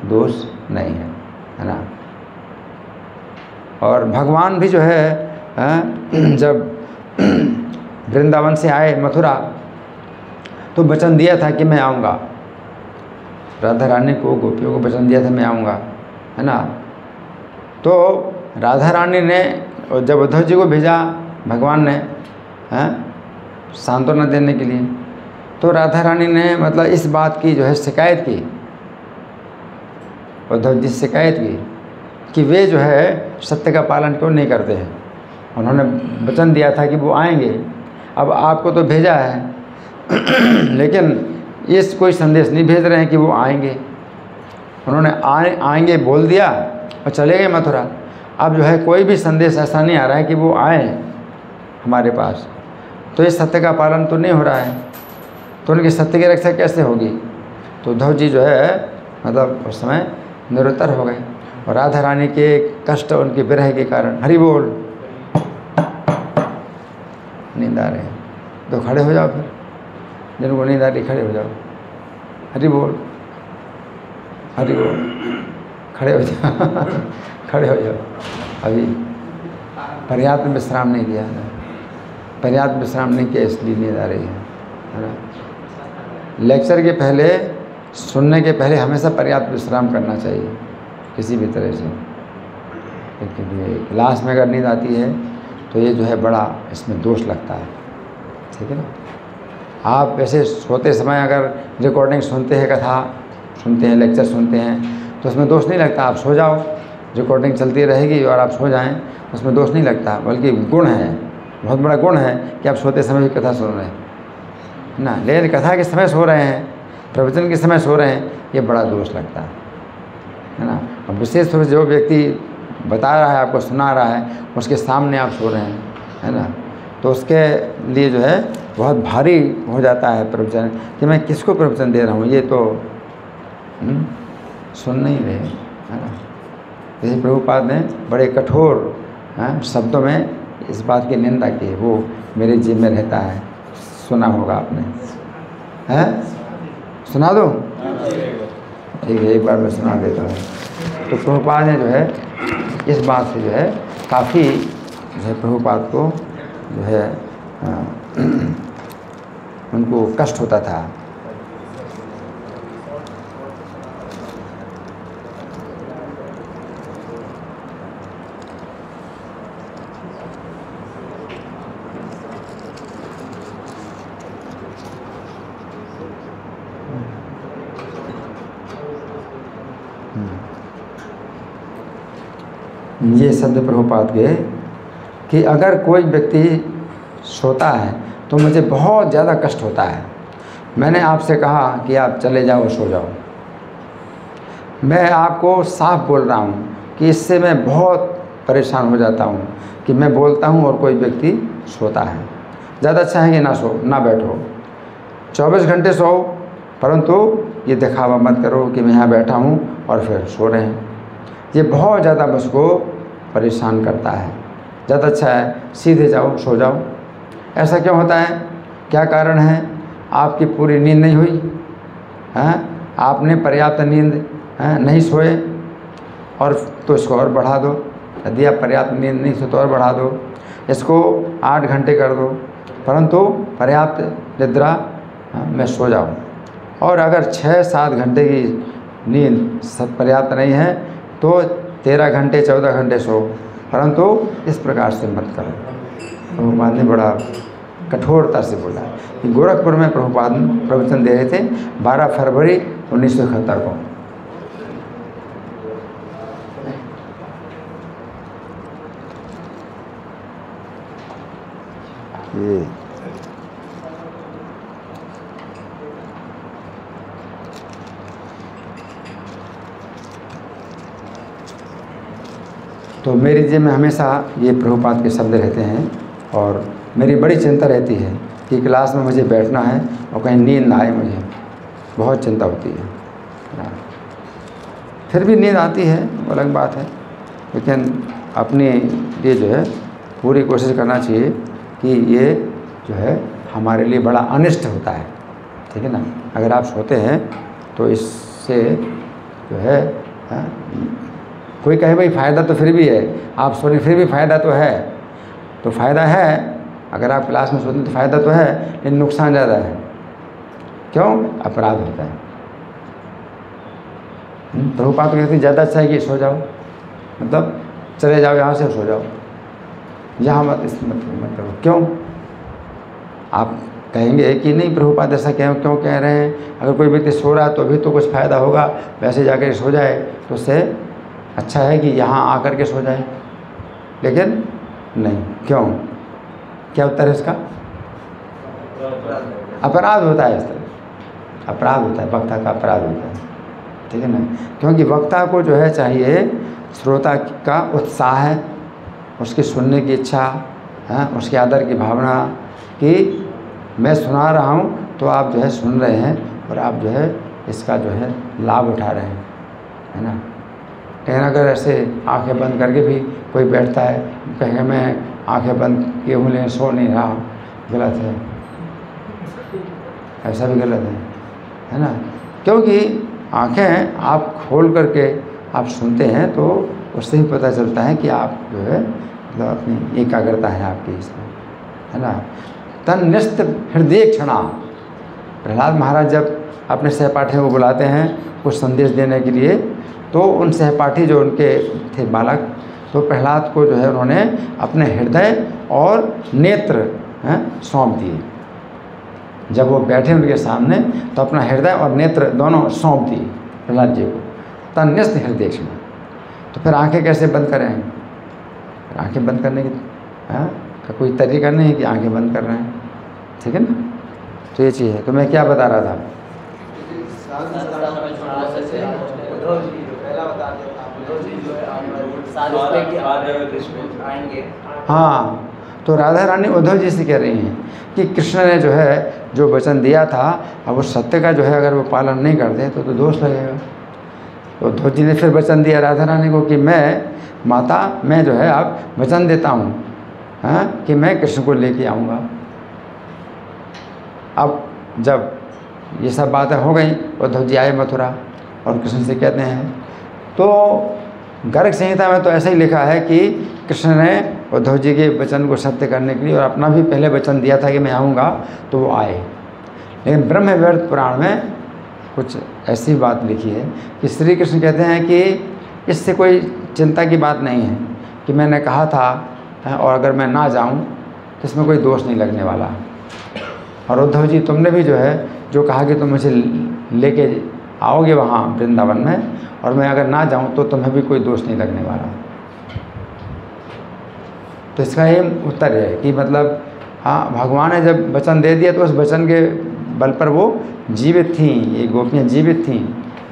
दोष नहीं है ना। और भगवान भी जो है जब वृंदावन से आए मथुरा तो वचन दिया था कि मैं आऊँगा, राधा रानी को, गोपियों को वचन दिया था मैं आऊँगा, है ना। तो राधा रानी ने जब उद्धव जी को भेजा भगवान ने सांत्वना देने के लिए, तो राधा रानी ने मतलब इस बात की जो है शिकायत की, उद्धव जी शिकायत की कि वे जो है सत्य का पालन क्यों नहीं करते हैं। उन्होंने वचन दिया था कि वो आएंगे, अब आपको तो भेजा है लेकिन इस कोई संदेश नहीं भेज रहे हैं कि वो आएंगे। उन्होंने आएंगे बोल दिया और चले गए मथुरा। अब जो है कोई भी संदेश ऐसा नहीं आ रहा है कि वो आए हमारे पास, तो इस सत्य का पालन तो नहीं हो रहा है, तो उनकी सत्य की रक्षा कैसे होगी। तो उद्धव जी जो है मतलब उस समय निरुत्तर हो गए और राधा रानी के कष्ट, उनके विरह के कारण, हरि बोल, नींद आ रहे हैं तो खड़े हो जाओ, फिर जिनको नींद आ रही खड़े हो जाओ, हरि बोल, हरि बोल, खड़े हो जाओ खड़े हो जाओ। अभी पर्याप्त विश्राम नहीं किया है, पर्याप्त विश्राम नहीं किया इसलिए नींद आ रही है ना। लेक्चर के पहले, सुनने के पहले हमेशा पर्याप्त विश्राम करना चाहिए किसी भी तरह से, क्योंकि क्लास में अगर नींद आती है तो ये जो है बड़ा इसमें दोष लगता है, ठीक है ना। आप वैसे सोते समय अगर रिकॉर्डिंग सुनते हैं, कथा सुनते हैं, लेक्चर सुनते हैं, तो उसमें दोष नहीं लगता, आप सो जाओ, रिकॉर्डिंग चलती रहेगी और आप सो जाएं, उसमें दोष नहीं लगता, बल्कि गुण है, बहुत बड़ा गुण है कि आप सोते समय भी कथा सुन रहे हैं ना। लेकिन कथा के समय सो रहे हैं, प्रवचन के समय सो रहे हैं, ये बड़ा दोष लगता है ना। अब विशेष रूप से जो व्यक्ति बता रहा है, आपको सुना रहा है, उसके सामने आप सो रहे हैं, है ना, तो उसके लिए जो है बहुत भारी हो जाता है प्रवचन, कि मैं किसको प्रवचन दे रहा हूँ, ये तो सुन नहीं रहे, है ना। जैसे प्रभुपाद ने बड़े कठोर शब्दों में इस बात की निंदा की, वो मेरे जीव में रहता है, सुना होगा आपने, है? सुना दो, ठीक है, एक बार मैं सुना देता हूँ। तो प्रभुपाद ने जो है इस बात से जो है काफ़ी जो है प्रभुपाद को जो है उनको कष्ट होता था। ये शब्द प्रभुपाद के कि अगर कोई व्यक्ति सोता है तो मुझे बहुत ज़्यादा कष्ट होता है। मैंने आपसे कहा कि आप चले जाओ, सो जाओ। मैं आपको साफ बोल रहा हूँ कि इससे मैं बहुत परेशान हो जाता हूँ कि मैं बोलता हूँ और कोई व्यक्ति सोता है। ज़्यादा अच्छा है कि ना सो, ना बैठो, 24 घंटे सो, परंतु ये दिखावा मत करो कि मैं यहाँ बैठा हूँ और फिर सो रहे हैं। ये बहुत ज़्यादा मुझको परेशान करता है। ज़्यादा अच्छा है सीधे जाओ, सो जाओ। ऐसा क्यों होता है, क्या कारण है? आपकी पूरी नींद नहीं हुई, हैं? आपने पर्याप्त नींद नहीं सोए, और तो इसको और बढ़ा दो। यदि आप पर्याप्त नींद नहीं सोए तो और बढ़ा दो, इसको 8 घंटे कर दो, परंतु पर्याप्त निद्रा में सो जाओ। और अगर 6-7 घंटे की नींद सब पर्याप्त नहीं है तो 13 घंटे 14 घंटे सो, परंतु इस प्रकार से मत करो। प्रभुपाद ने बड़ा कठोरता से बोला। गोरखपुर में प्रभुपाद प्रवचन दे रहे थे 12 फरवरी 1971 को। ये तो मेरी जेब में हमेशा ये प्रभुपाद के शब्द रहते हैं, और मेरी बड़ी चिंता रहती है कि क्लास में मुझे बैठना है और कहीं नींद ना आए, मुझे बहुत चिंता होती है। फिर भी नींद आती है, वो अलग बात है, लेकिन अपने लिए जो है पूरी कोशिश करना चाहिए कि ये जो है हमारे लिए बड़ा अनिष्ट होता है, ठीक है ना। अगर आप सोते हैं तो इससे जो है कोई कहे भाई फ़ायदा तो फिर भी है, आप सोने फिर भी फ़ायदा तो है, तो फ़ायदा है। अगर आप क्लास में सोते हैं तो फ़ायदा तो है, लेकिन नुकसान ज़्यादा है। क्यों? अपराध होता है। प्रभुपाद कहते हैं ज़्यादा अच्छा है कि सो जाओ, मतलब चले जाओ यहाँ से, सो जाओ, यहाँ मत, इस मत करो। क्यों? आप कहेंगे कि नहीं प्रभुपाद ऐसा क्यों कह रहे हैं, अगर कोई व्यक्ति सो रहा है तो भी तो कुछ फ़ायदा होगा, वैसे जाकर सो जाए तो उससे अच्छा है कि यहाँ आकर के सो जाए। लेकिन नहीं, क्यों? क्या उत्तर है इसका? अपराध होता है, इस तरह अपराध होता है, वक्ता का अपराध होता है, ठीक है ना। क्योंकि वक्ता को जो है चाहिए श्रोता का उत्साह है, उसकी सुनने की इच्छा है, उसके आदर की भावना कि मैं सुना रहा हूँ तो आप जो है सुन रहे हैं और आप जो है इसका जो है लाभ उठा रहे हैं, है ना। लेकिन अगर ऐसे आंखें बंद करके भी कोई बैठता है, कहेंगे मैं आंखें बंद किए हुए सो नहीं रहा, गलत है, ऐसा भी गलत है ना। क्योंकि आंखें आप खोल करके आप सुनते हैं तो उससे ही पता चलता है कि आप जो है मतलब अपनी एकाग्रता है आपकी इसमें, है ना। तन्निष्ठ हृदय क्षणा, प्रहलाद महाराज जब अपने सहपाठियों को बुलाते हैं कुछ संदेश देने के लिए, तो उन सहपाठी जो उनके थे बालक, तो प्रहलाद को जो है उन्होंने अपने हृदय और नेत्र सौंप दिए। जब वो बैठे उनके सामने तो अपना हृदय और नेत्र दोनों सौंप दिए प्रहलाद जी को। तन्यस्त हृदय में। तो फिर आंखें कैसे बंद करें? आंखें बंद करने की का कोई तरीका नहीं है कि आंखें बंद कर रहे हैं, ठीक है ना। तो ये चीज़ है। तो मैं क्या बता रहा था? हाँ, तो राधा रानी उद्धव जी से कह रही हैं कि कृष्ण ने जो है जो वचन दिया था, अब वो सत्य का जो है अगर वो पालन नहीं करते तो दोष लगेगा। तो उद्धव जी ने फिर वचन दिया राधा रानी को कि मैं जो है अब वचन देता हूँ कि मैं कृष्ण को लेके आऊँगा। अब जब ये सब बातें हो गई, उद्धव जी आए मथुरा और कृष्ण से कहते हैं, तो गर्ग संहिता में तो ऐसा ही लिखा है कि कृष्ण ने उद्धव जी के वचन को सत्य करने के लिए और अपना भी पहले वचन दिया था कि मैं आऊँगा, तो वो आए। लेकिन ब्रह्म वैवर्त पुराण में कुछ ऐसी बात लिखी है कि श्री कृष्ण कहते हैं कि इससे कोई चिंता की बात नहीं है कि मैंने कहा था और अगर मैं ना जाऊं तो इसमें कोई दोष नहीं लगने वाला। और उद्धव जी तुमने भी जो है जो कहा कि तुम मुझे लेके आओगे वहाँ वृंदावन में और मैं अगर ना जाऊं तो तुम्हें भी कोई दोष नहीं लगने वाला। तो इसका ये उत्तर है कि मतलब हाँ, भगवान ने जब वचन दे दिया तो उस वचन के बल पर वो जीवित थीं, ये गोपियाँ जीवित थीं,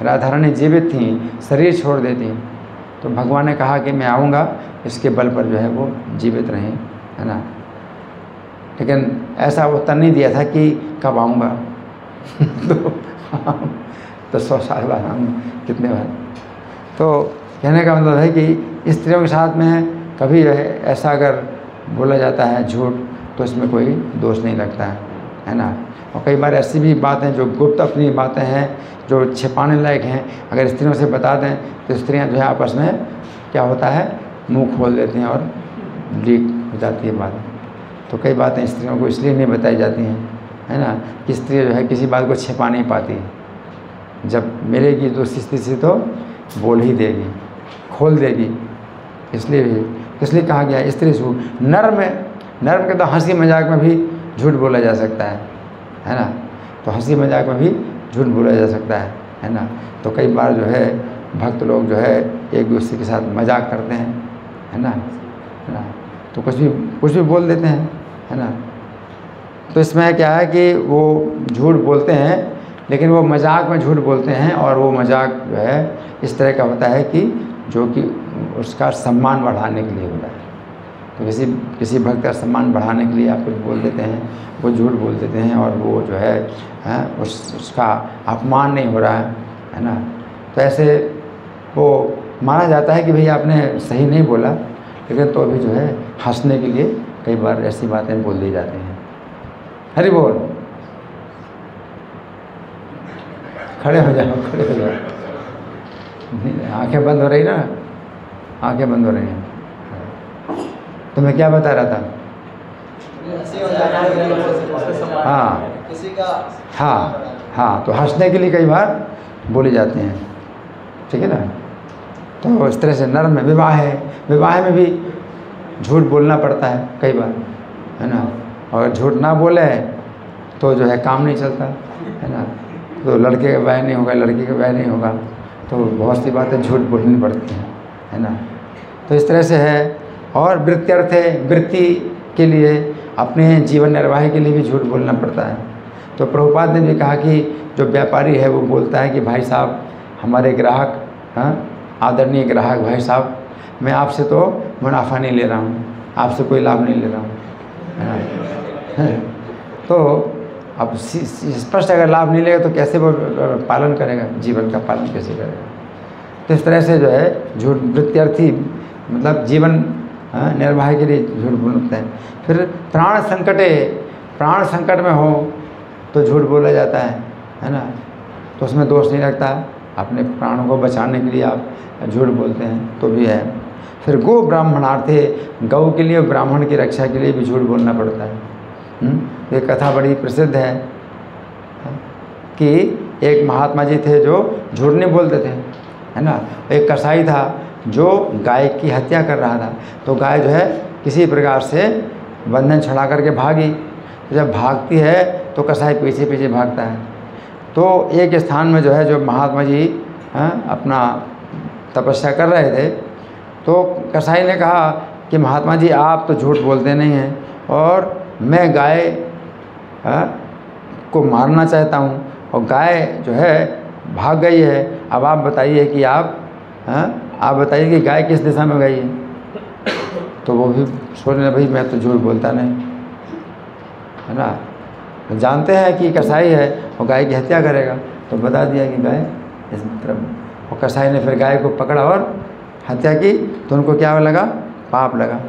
राधा रानी जीवित थीं, शरीर छोड़ देती। तो भगवान ने कहा कि मैं आऊँगा, इसके बल पर जो है वो जीवित रहें, है ना। लेकिन ऐसा उत्तर नहीं दिया था कि कब आऊँगा तो 100 साल बाद आऊँगा, कितने बार। तो कहने का मतलब है कि स्त्रियों के साथ में कभी ऐसा अगर बोला जाता है झूठ तो इसमें कोई दोष नहीं लगता है ना। और कई बार ऐसी भी बातें जो गुप्त अपनी बातें हैं जो छिपाने लायक हैं, अगर स्त्रियों से बता दें तो स्त्रियां जो है आपस में क्या होता है मुंह खोल देती हैं और लीक हो जाती है बात। तो कई बातें स्त्रियों को इसलिए नहीं बताई जाती हैं, है ना, कि स्त्री जो है किसी बात को छिपा नहीं पाती। जब मिलेगी दूसरी स्थिति से तो बोल ही देगी, खोल देगी। इसलिए कहा गया है स्त्री झूठ। नर्म के तो हंसी मजाक में भी झूठ बोला जा सकता है ना। तो हंसी मजाक में भी झूठ बोला जा सकता है ना। तो कई बार जो है भक्त लोग जो है एक दूसरे के साथ मजाक करते हैं, है ना, तो कुछ भी बोल देते हैं, है ना। तो इसमें क्या है कि वो झूठ बोलते हैं लेकिन वो मजाक में झूठ बोलते हैं और वो मजाक जो है इस तरह का होता है कि जो कि उसका सम्मान बढ़ाने के लिए होता है। तो किसी भक्त का सम्मान बढ़ाने के लिए आप कुछ बोल देते हैं, वो झूठ बोल देते हैं और वो जो है उसका अपमान नहीं हो रहा है ना। तो ऐसे वो माना जाता है कि भई आपने सही नहीं बोला, लेकिन तो भी जो है हंसने के लिए कई बार ऐसी बातें बोल दी जाती हैं। हरि बोल। खड़े हो जाओ। आंखें बंद हो रही ना, आंखें बंद हो रही हैं। तो मैं क्या बता रहा था? हाँ, तो हंसने के लिए कई बार बोली जाती हैं, ठीक है ना। तो इस तरह से नर्म में विवाह में भी झूठ बोलना पड़ता है कई बार, है ना। और झूठ ना बोले तो जो है काम नहीं चलता, है ना। तो लड़के का ब्याह नहीं होगा, लड़की का ब्याह नहीं होगा, तो बहुत सी बातें झूठ बोलनी पड़ती हैं, है ना। तो इस तरह से है। और वृत्ति के लिए अपने जीवन निर्वाह के लिए भी झूठ बोलना पड़ता है। तो प्रभुपाद ने भी कहा कि जो व्यापारी है वो बोलता है कि भाई साहब हमारे ग्राहक, आदरणीय ग्राहक भाई साहब, मैं आपसे तो मुनाफा नहीं ले रहा हूँ, आपसे कोई लाभ नहीं ले रहा हूँ, है ना। तो अब स्पष्ट अगर लाभ नहीं लेगा तो कैसे वो पालन करेगा, जीवन का पालन कैसे करेगा। तो इस तरह से जो है झूठ वृत्त्यर्थी मतलब जीवन निर्वाह के लिए झूठ बोलते हैं। फिर प्राण संकट में हो तो झूठ बोला जाता है ना। तो उसमें दोष नहीं लगता, अपने प्राणों को बचाने के लिए आप झूठ बोलते हैं तो भी है। फिर गो ब्राह्मणार्थे, गौ के लिए ब्राह्मण की रक्षा के लिए भी झूठ बोलना पड़ता है। ये कथा बड़ी प्रसिद्ध है कि एक महात्मा जी थे जो झूठ नहीं बोलते थे, है ना। एक कसाई था जो गाय की हत्या कर रहा था, तो गाय जो है किसी प्रकार से बंधन छुड़ा करके भागी। जब भागती है तो कसाई पीछे पीछे भागता है। तो एक स्थान में जो है जो महात्मा जी अपना तपस्या कर रहे थे, तो कसाई ने कहा कि महात्मा जी आप तो झूठ बोलते नहीं हैं और मैं गाय को मारना चाहता हूँ और गाय जो है भाग गई है। अब आप बताइए कि आप बताइए कि गाय किस दिशा में गई है। तो वो भी सोचने भाई मैं तो झूठ बोलता नहीं, है ना। तो जानते हैं कि कसाई है और गाय की हत्या करेगा, तो बता दिया कि गाय इस तरफ। और कसाई ने फिर गाय को पकड़ा और हत्या की, तो उनको क्या लगा? पाप लगा।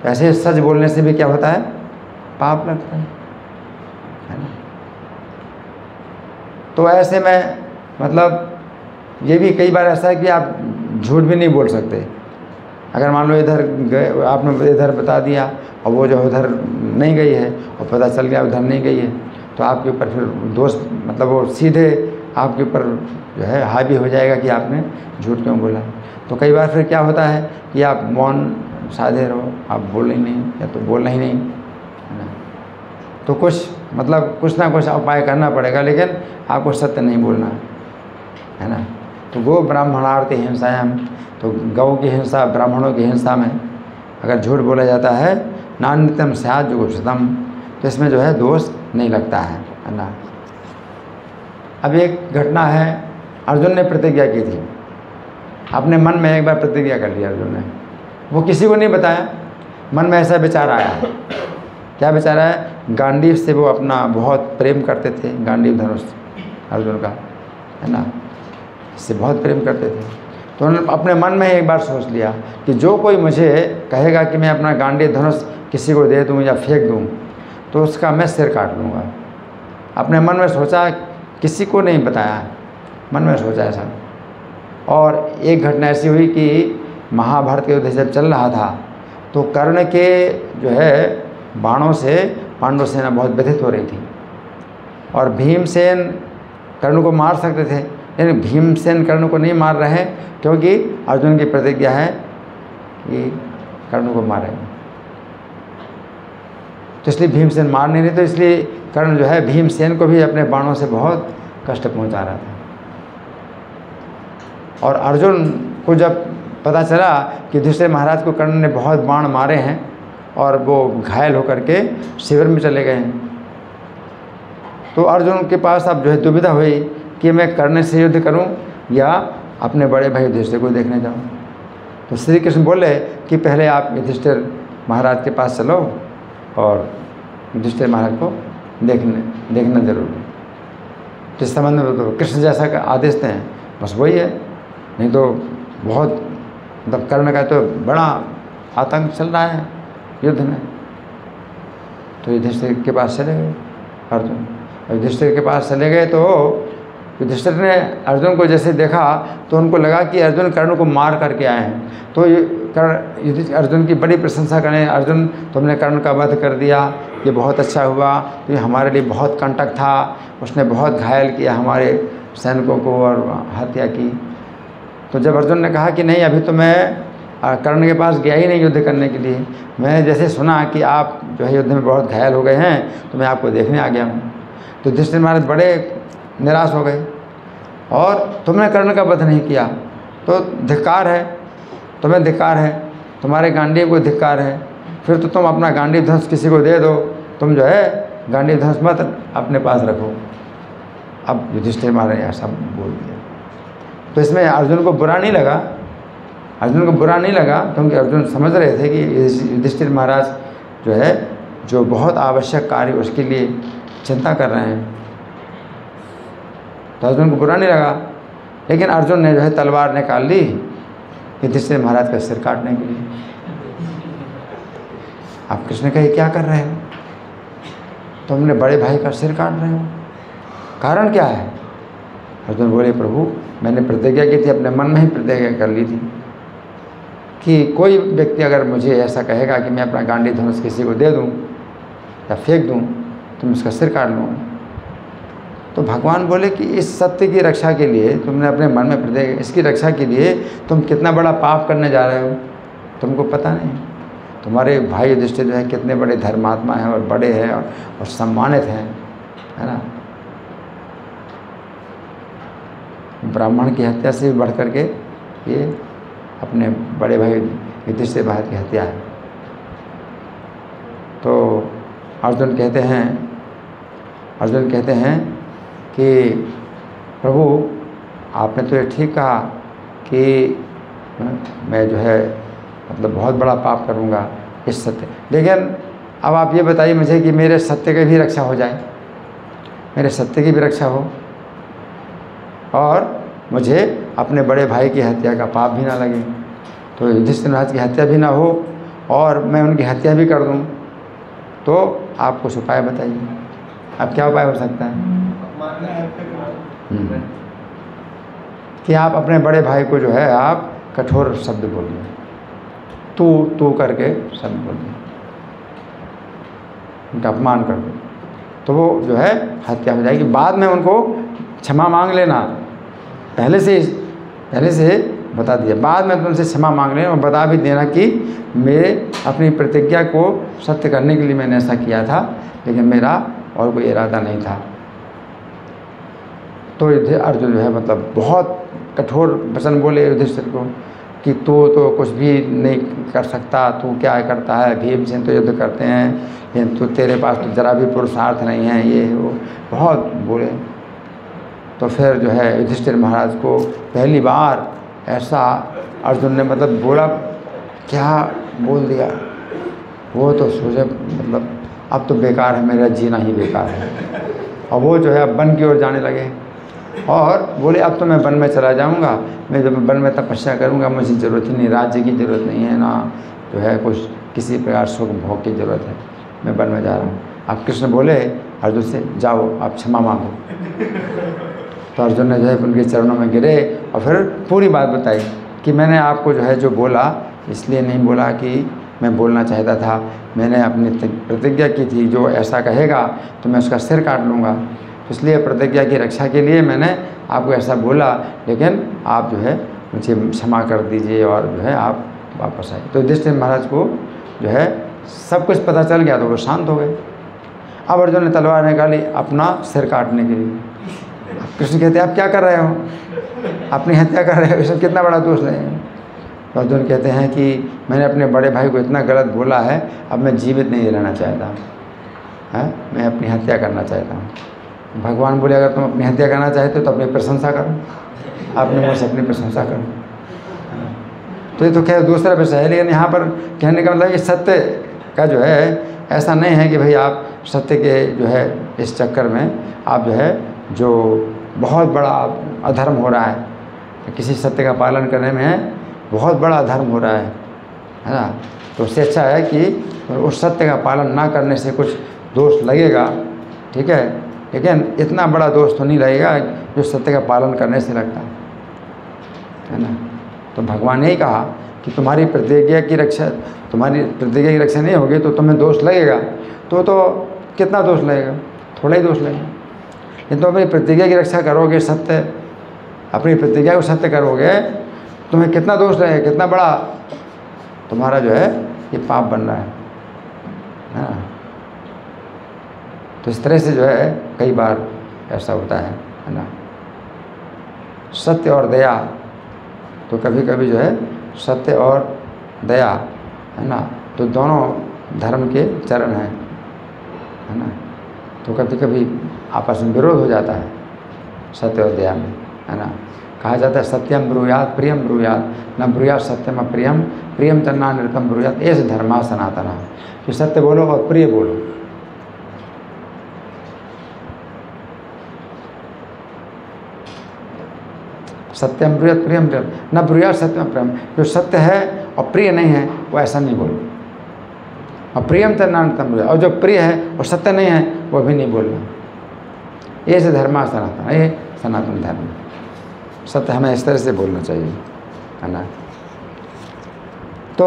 ऐसे सच बोलने से भी क्या होता है? पाप लगता है ना। तो ऐसे में मतलब ये भी कई बार ऐसा है कि आप झूठ भी नहीं बोल सकते। अगर मान लो इधर गए, आपने इधर बता दिया और वो जो उधर नहीं गई है और पता चल गया उधर नहीं गई है, तो आपके ऊपर फिर दोष मतलब वो सीधे आपके ऊपर जो है हावी हो जाएगा कि आपने झूठ क्यों बोला। तो कई बार फिर क्या होता है कि आप मौन साधे रहो, आप बोले नहीं या तो बोलना ही नहीं, है ना। तो कुछ मतलब कुछ ना कुछ उपाय करना पड़ेगा, लेकिन आपको सत्य नहीं बोलना है ना। तो गो ब्राह्मणार्थ हिंसायाम, तो गौ की हिंसा ब्राह्मणों की हिंसा में अगर झूठ बोला जाता है नान्यतम स्यात् जुगुप्सितम, तो इसमें जो है दोष नहीं लगता है ना। अब एक घटना है, अर्जुन ने प्रतिज्ञा की थी, अपने मन में एक बार प्रतिज्ञा कर लिया अर्जुन ने, वो किसी को नहीं बताया, मन में ऐसा विचार आया। क्या विचार आया? गांडीव से वो अपना बहुत प्रेम करते थे, गांडीव धनुष अर्जुन का, है ना, इससे बहुत प्रेम करते थे। तो उन्होंने अपने मन में एक बार सोच लिया कि जो कोई मुझे कहेगा कि मैं अपना गांडीव धनुष किसी को दे दूं या फेंक दूं, तो उसका मैं सिर काट लूँगा। अपने मन में सोचा, किसी को नहीं बताया, मन में सोचा ऐसा। और एक घटना ऐसी हुई कि महाभारत के युद्ध जब चल रहा था, तो कर्ण के जो है बाणों से पांडव सेना बहुत व्यथित हो रही थी और भीमसेन कर्ण को मार सकते थे, लेकिन भीमसेन कर्ण को नहीं मार रहे हैं क्योंकि अर्जुन की प्रतिज्ञा है कि कर्ण को मारेंगे। तो इसलिए भीमसेन मार नहीं रहे, तो इसलिए कर्ण जो है भीमसेन को भी अपने बाणों से बहुत कष्ट पहुंचा रहा था। और अर्जुन को जब पता चला कि दूसरे महाराज को कर्ण ने बहुत बाण मारे हैं और वो घायल होकर के शिविर में चले गए हैं, तो अर्जुन के पास अब जो है दुविधा हुई कि मैं कर्ण से युद्ध करूं या अपने बड़े भाई युधिष्ठिर को देखने जाऊं। तो श्री कृष्ण बोले कि पहले आप युधिष्ठिर महाराज के पास चलो और युधिष्ठिर महाराज को देखना जरूरी है। तो इस संबंध में तो कृष्ण जैसा का आदेश दें, बस वही है। नहीं तो बहुत मतलब कर्ण का तो बड़ा आतंक चल रहा है युद्ध में। तो युधिष्ठिर के पास चले गए अर्जुन, युधिष्ठिर के पास चले गए तो युधिष्ठिर ने अर्जुन को जैसे देखा तो उनको लगा कि अर्जुन कर्ण को मार करके आए हैं। तो अर्जुन की बड़ी प्रशंसा करें, अर्जुन तुमने कर्ण का वध कर दिया, ये बहुत अच्छा हुआ, ये हमारे लिए बहुत कंटक था, उसने बहुत घायल किया हमारे सैनिकों को और हत्या की। तो जब अर्जुन ने कहा कि नहीं अभी तो मैं कर्ण के पास गया ही नहीं युद्ध करने के लिए, मैं जैसे सुना कि आप जो है युद्ध में बहुत घायल हो गए हैं तो मैं आपको देखने आ गया हूँ। तो युधिष्ठिर महाराज बड़े निराश हो गए और तुमने कर्ण का वध नहीं किया तो धिक्कार है, तुम्हें धिक्कार है, तुम्हारे गांडीव को धिक्कार है, फिर तो तुम अपना गांडीव धनुष किसी को दे दो, तुम जो है गांडीव धनुष मत अपने पास रखो। अब युधिष्ठिर महाराज ऐसा बोल दिया। तो इसमें अर्जुन को बुरा नहीं लगा, अर्जुन को बुरा नहीं लगा क्योंकि अर्जुन समझ रहे थे कि युधिष्ठिर महाराज जो है जो बहुत आवश्यक कार्य उसके लिए चिंता कर रहे हैं, तो अर्जुन को बुरा नहीं लगा। लेकिन अर्जुन ने जो है तलवार निकाल ली युधिष्ठिर महाराज का सिर काटने के लिए। आप कृष्ण कहे क्या कर रहे हो, तुमने बड़े भाई का सिर काट रहे हो, कारण क्या है? अर्जुन बोले प्रभु मैंने प्रतिज्ञा की थी, अपने मन में ही प्रतिज्ञा कर ली थी कि कोई व्यक्ति अगर मुझे ऐसा कहेगा कि मैं अपना गांडीव धनुष किसी को दे दूं या फेंक दूं तो मैं उसका सिर काट लूँगा। तो भगवान बोले कि इस सत्य की रक्षा के लिए तुमने अपने मन में प्रतिज्ञा, इसकी रक्षा के लिए तुम कितना बड़ा पाप करने जा रहे हो, तुमको पता नहीं। तुम्हारे भाई युधिष्ठिर जो है कितने बड़े धर्मात्मा हैं और बड़े हैं और सम्मानित हैं, है ना। ब्राह्मण की हत्या से भी बढ़ कर के ये अपने बड़े भाई युधिष्ठिर महाराज की हत्या है। तो अर्जुन कहते हैं कि प्रभु आपने तो ये ठीक कहा कि मैं जो है मतलब बहुत बड़ा पाप करूँगा इस सत्य, लेकिन अब आप ये बताइए मुझे कि मेरे सत्य की भी रक्षा हो जाए, मेरे सत्य की भी रक्षा हो और मुझे अपने बड़े भाई की हत्या का पाप भी ना लगे, तो युधिष्ठिर महाराज की हत्या भी ना हो और मैं उनकी हत्या भी कर दूं, तो आप कुछ उपाय बताइए। अब क्या उपाय हो सकता है? कि आप अपने बड़े भाई को जो है आप कठोर शब्द बोलिए, तू करके शब्द बोलिए, उनका अपमान कर दो, तो वो जो है हत्या हो जाएगी। बाद में उनको क्षमा मांग लेना, पहले से बता दिया, बाद में तुमसे क्षमा मांग लेना और बता भी देना कि मेरे अपनी प्रतिज्ञा को सत्य करने के लिए मैंने ऐसा किया था, लेकिन मेरा और कोई इरादा नहीं था। तो अर्जुन जो है मतलब बहुत कठोर वचन बोले युधिष्ठिर को कि तू तो कुछ भी नहीं कर सकता, तू क्या करता है, भीमसेन तो युद्ध करते हैं, लेकिन तू तेरे पास तो जरा भी पुरुषार्थ नहीं है, ये वो बहुत बोले। तो फिर जो है युधिष्ठिर महाराज को पहली बार ऐसा अर्जुन ने मतलब बोला, क्या बोल दिया, वो तो सोचे मतलब अब तो बेकार है, मेरा जीना ही बेकार है। और वो जो है अब वन की ओर जाने लगे और बोले अब तो मैं वन में चला जाऊंगा, मैं जब वन में तपस्या करूंगा, मुझे ज़रूरत ही नहीं, राज्य की ज़रूरत नहीं है, ना जो है कुछ किसी प्रकार सुख भोग की ज़रूरत है, मैं वन में जा रहा हूँ। अब कृष्ण बोले अर्जुन से, जाओ आप क्षमा मांगो। तो अर्जुन ने जो है उनके चरणों में गिरे और फिर पूरी बात बताई कि मैंने आपको जो है जो बोला, इसलिए नहीं बोला कि मैं बोलना चाहता था, मैंने अपनी प्रतिज्ञा की थी जो ऐसा कहेगा तो मैं उसका सिर काट लूँगा, इसलिए प्रतिज्ञा की रक्षा के लिए मैंने आपको ऐसा बोला, लेकिन आप जो है मुझे क्षमा कर दीजिए और जो है आप वापस आए। तो युधिष्ठिर महाराज को जो है सब कुछ पता चल गया, तो वो शांत हो गए। अब अर्जुन ने तलवार निकाली अपना सिर काटने के लिए। कृष्ण कहते आप क्या कर रहे हो, अपनी हत्या कर रहे हो, इसमें कितना बड़ा दोष नहीं। तो अर्जुन कहते हैं कि मैंने अपने बड़े भाई को इतना गलत बोला है, अब मैं जीवित नहीं रहना चाहता, है मैं अपनी हत्या करना चाहता हूँ। भगवान बोले अगर तुम अपनी हत्या करना चाहते हो तो अपनी प्रशंसा करो, आपने मुझसे अपनी प्रशंसा करो। तो ये तो खैर दूसरा विषय है, लेकिन यहाँ पर कहने का मतलब ये सत्य का जो है ऐसा नहीं है कि भाई आप सत्य के जो है इस चक्कर में आप जो है जो बहुत बड़ा अधर्म हो रहा है, किसी सत्य का पालन करने में बहुत बड़ा अधर्म हो रहा है ना। तो उससे अच्छा है कि उस सत्य का पालन ना करने से कुछ दोष लगेगा, ठीक है, लेकिन इतना बड़ा दोष तो नहीं लगेगा जो सत्य का पालन करने से लगता है ना। तो भगवान ने ही कहा कि तुम्हारी प्रतिज्ञा की रक्षा नहीं होगी तो तुम्हें दोष लगेगा, तो कितना दोष लगेगा, थोड़ा ही दोष लगेगा। लेकिन तुम अपनी प्रतिज्ञा की रक्षा करोगे, सत्य अपनी प्रतिज्ञा को सत्य करोगे, तुम्हें कितना दोष लगेगा, कितना बड़ा तुम्हारा जो है ये पाप बन रहा है ना। तो इस तरह से जो है कई बार ऐसा होता है ना। सत्य और दया, तो कभी कभी जो है सत्य और दया है ना, तो दोनों धर्म के चरण हैं, है ना। तो कभी कभी आपस में विरोध हो जाता है सत्य और दया में, है ना। कहा जाता है सत्यम ब्रूयात प्रियम ब्रूयात, न ब्रूयात सत्यम अप्रियम, प्रियम तन्ना नृतम ब्रूयात, ऐसे धर्मा सनातना। कि सत्य बोलो और प्रिय बोलो। सत्यम ब्रूयात प्रियम प्रियम, न ब्रूयात सत्यम प्रियम, जो सत्य है और प्रिय नहीं है वो ऐसा नहीं बोलो। और प्रियम तन्ना नृतम ब्रूयात, और जो प्रिय है और सत्य नहीं है वो भी नहीं बोलना। ये से धर्मा सनातन, ये सनातन धर्म, सत्य हमें इस तरह से बोलना चाहिए, है ना। तो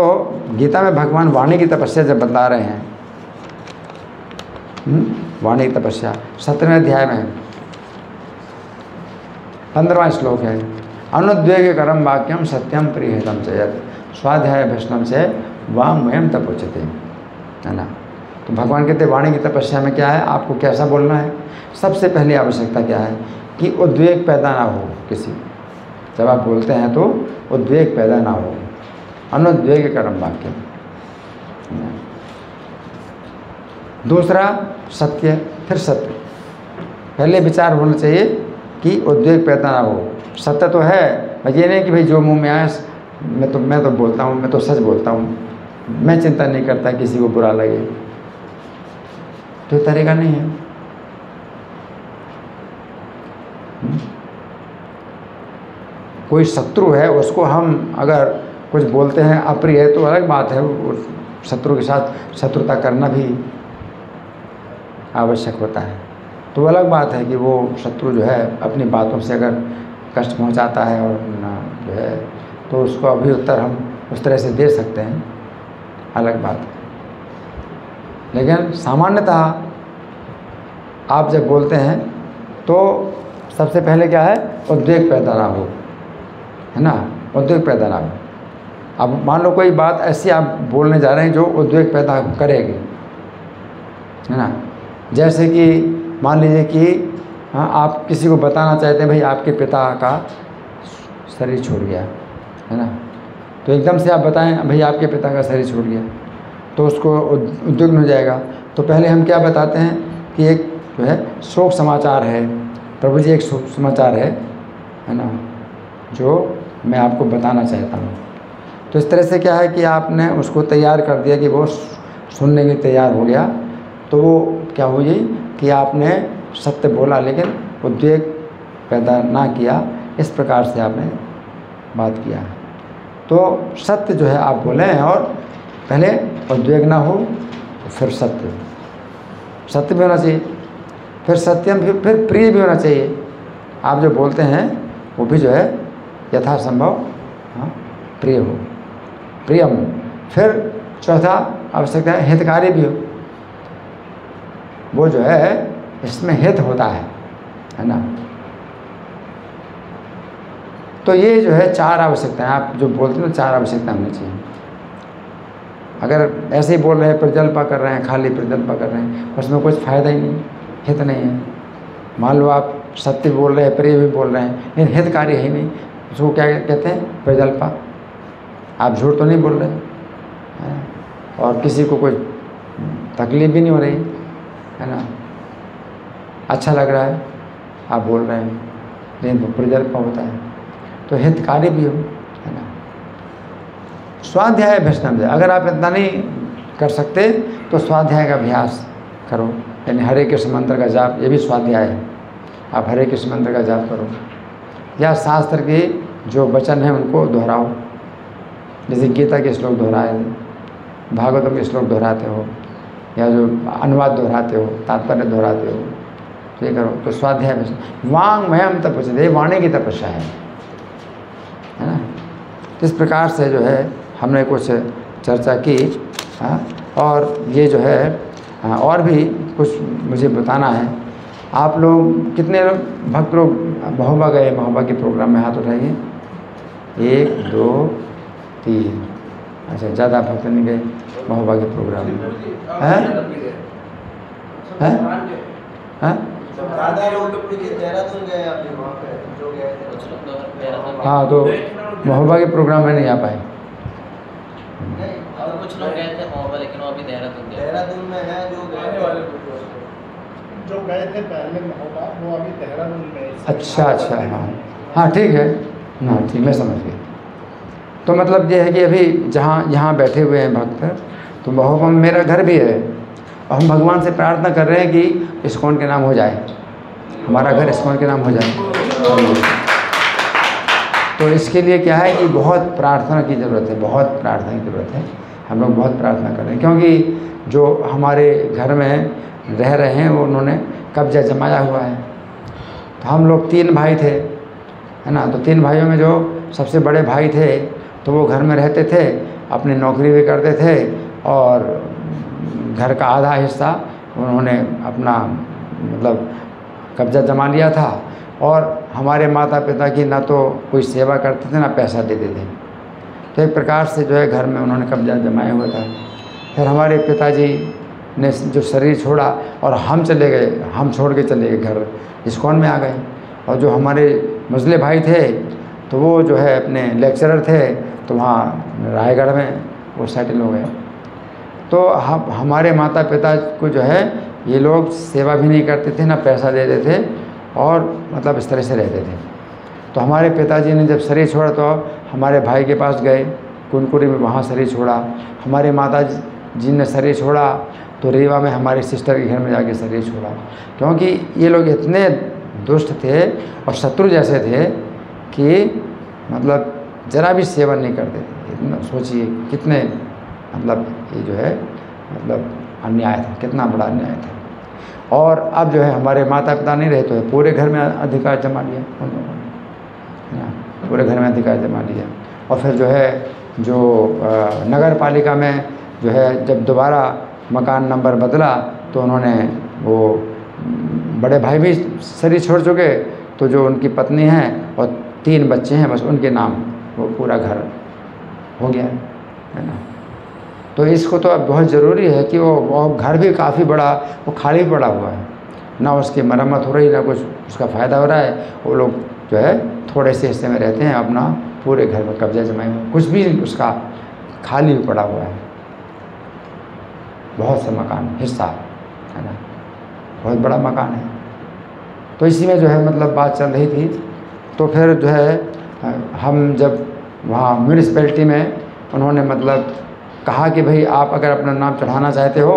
गीता में भगवान वाणी की तपस्या जब बता रहे हैं, वाणी की तपस्या 17वें अध्याय में 15वां श्लोक है, अनुद्वेगकरम वाक्यम सत्यम प्रियहितम चयत स्वाध्याय भस्मम से वांगमयम तपोचते, है ना। तो भगवान कहते हैं वाणी की तपस्या में क्या है, आपको कैसा बोलना है। सबसे पहली आवश्यकता क्या है कि उद्वेग पैदा ना हो किसी, जब आप बोलते हैं तो उद्वेग पैदा ना हो, अनुद्वेग कर्म वाक्य। दूसरा सत्य, फिर सत्य। पहले विचार होना चाहिए कि उद्वेग पैदा ना हो। सत्य तो है, ये नहीं कि भाई जो मुंह में आए मैं तो बोलता हूँ, मैं तो सच बोलता हूँ, मैं चिंता नहीं करता किसी को बुरा लगे, तो तरीका नहीं है। कोई शत्रु है, उसको हम अगर कुछ बोलते हैं अप्रिय है तो अलग बात है, उस शत्रु के साथ शत्रुता करना भी आवश्यक होता है। तो अलग बात है कि वो शत्रु जो है अपनी बातों से अगर कष्ट पहुंचाता है और जो है तो उसको अभी उत्तर हम उस तरह से दे सकते हैं, अलग बात है। लेकिन सामान्यतः आप जब बोलते हैं तो सबसे पहले क्या है, उद्वेग पैदा ना हो, है ना, उद्वेग पैदा ना हो। अब मान लो कोई बात ऐसी आप बोलने जा रहे हैं जो उद्वेग पैदा करेगी, है ना। जैसे कि मान लीजिए कि हाँ, आप किसी को बताना चाहते हैं भाई आपके पिता का शरीर छोड़ गया, है ना, तो एकदम से आप बताएं भाई आपके पिता का शरीर छोड़ गया, तो उसको उद्विग्न हो जाएगा। तो पहले हम क्या बताते हैं कि एक जो है शोक समाचार है, प्रभु जी एक शोक समाचार है ना, जो मैं आपको बताना चाहता हूँ। तो इस तरह से क्या है कि आपने उसको तैयार कर दिया कि वो सुनने के तैयार हो गया, तो वो क्या हुई कि आपने सत्य बोला लेकिन उद्वेग पैदा ना किया, इस प्रकार से आपने बात किया। तो सत्य जो है आप बोले हैं और पहले उद्वेग ना हो तो फिर सत्य भी होना चाहिए, फिर सत्यम, फिर प्रिय भी होना चाहिए। आप जो बोलते हैं वो भी जो है यथासंभव प्रिय हो, प्रियम। फिर चौथा आवश्यकता है हितकारी भी हो, वो जो है इसमें हित होता है ना। तो ये जो है चार आवश्यकताएं, आप जो बोलते हैं चार आवश्यकताएं होनी चाहिए। अगर ऐसे ही बोल रहे हैं, प्रजल्पा कर रहे हैं, खाली प्रजल्पा कर रहे हैं, उसमें कुछ फ़ायदा ही नहीं, हित नहीं है। मान लो आप सत्य बोल रहे हैं, प्रिय भी बोल रहे हैं, लेकिन हितकारी है ही नहीं, उसको क्या कहते हैं, प्रजल्पा। आप झूठ तो नहीं बोल रहे हैं और किसी को कोई तकलीफ भी नहीं हो रही, है ना, अच्छा लग रहा है आप बोल रहे हैं, लेकिन तो प्रजल्पा होता है। तो हितकारी भी हो, है ना। स्वाध्याय अभ्यसनम, अगर आप इतना नहीं कर सकते तो स्वाध्याय का अभ्यास करो, यानी हरे कृष्ण मंत्र का जाप, ये भी स्वाध्याय है। आप हरे कृष्ण मंत्र का जाप करो, या शास्त्र के जो वचन हैं उनको दोहराओ, जैसे गीता के श्लोक दोहराए, भागवतम के श्लोक दोहराते हो, या जो अनुवाद दोहराते हो, तात्पर्य दोहराते हो, तो ये करो। तो स्वाध्याय वांग्मयम तपस्या, वाणी की तपस्या है ना। इस प्रकार से जो है हमने कुछ चर्चा की, और ये जो है और भी कुछ मुझे बताना है। आप लोग कितने लोग भक्त लोग महोबा गए, महोबा के प्रोग्राम में हाथ उठाइए। 1 2 3, अच्छा ज़्यादा भक्त नहीं गए महोबा के प्रोग्राम में, हैं हाँ, तो महोबा के प्रोग्राम में नहीं आ पाए। और कुछ लोग गए थे महोबा, लेकिन वो अभी देहरादून में है, जो गए थे पहले महोबा, वो अभी देहरादून में। अच्छा, हाँ ठीक है, हाँ ठीक, मैं समझ गया। तो मतलब ये है कि अभी जहाँ यहाँ बैठे हुए हैं भक्त, तो महोबा में मेरा घर भी है, और हम भगवान से प्रार्थना कर रहे हैं कि इस्कॉन के नाम हो जाए, हमारा घर इस्कॉन के नाम हो जाए। तो इसके लिए क्या है कि बहुत प्रार्थना की ज़रूरत है, बहुत प्रार्थना की ज़रूरत है। हम लोग बहुत प्रार्थना कर रहे हैं, क्योंकि जो हमारे घर में रह रहे हैं वो उन्होंने कब्जा जमाया हुआ है। तो हम लोग 3 भाई थे, है ना, तो 3 भाइयों में जो सबसे बड़े भाई थे तो वो घर में रहते थे, अपनी नौकरी भी करते थे, और घर का आधा हिस्सा उन्होंने अपना मतलब कब्जा जमा लिया था। और हमारे माता पिता की ना तो कोई सेवा करते थे ना पैसा देते थे, तो एक प्रकार से जो है घर में उन्होंने कब्जा जमाया हुआ था। फिर हमारे पिताजी ने जो शरीर छोड़ा और हम चले गए, हम छोड़ के चले गए घर, इस्कॉन में आ गए। और जो हमारे मझले भाई थे तो वो जो है अपने लेक्चरर थे, तो वहाँ रायगढ़ में वो सेटल हो गए। तो हमारे माता पिता को जो है ये लोग सेवा भी नहीं करते थे, ना पैसा देते थे, और मतलब इस तरह से रहते थे। तो हमारे पिताजी ने जब शरीर छोड़ा तो हमारे भाई के पास गए कुनकुरी में, वहाँ शरीर छोड़ा। हमारे माता जी ने शरीर छोड़ा तो रीवा में हमारी सिस्टर के घर में जाके शरीर छोड़ा, क्योंकि ये लोग इतने दुष्ट थे और शत्रु जैसे थे कि मतलब ज़रा भी सेवन नहीं करते थे। इतना सोचिए कितने मतलब ये जो है मतलब अन्याय था, कितना बड़ा अन्याय था। और अब जो है हमारे माता पिता नहीं रहे तो पूरे घर में अधिकार जमा लिया उन लोगों ने, पूरे घर में अधिकार जमा लिया। और फिर जो है जो नगर पालिका में जो है जब दोबारा मकान नंबर बदला तो उन्होंने वो बड़े भाई भी शरीर छोड़ चुके, तो जो उनकी पत्नी हैं और 3 बच्चे हैं बस उनके नाम वो पूरा घर हो गया है ना। तो इसको तो अब बहुत ज़रूरी है कि वो घर भी काफ़ी बड़ा वो खाली पड़ा हुआ है, ना उसकी मरम्मत हो रही, ना कुछ उसका फ़ायदा हो रहा है। वो लोग जो है थोड़े से हिस्से में रहते हैं, अपना पूरे घर में कब्जा जमाए हुए, कुछ भी उसका खाली पड़ा हुआ है। बहुत से मकान हिस्सा है ना, बहुत बड़ा मकान है। तो इसी में जो है मतलब बात चल रही थी। तो फिर जो है हम जब वहाँ म्यूनिसिपैलिटी में उन्होंने मतलब कहा कि भाई आप अगर अपना नाम चढ़ाना चाहते हो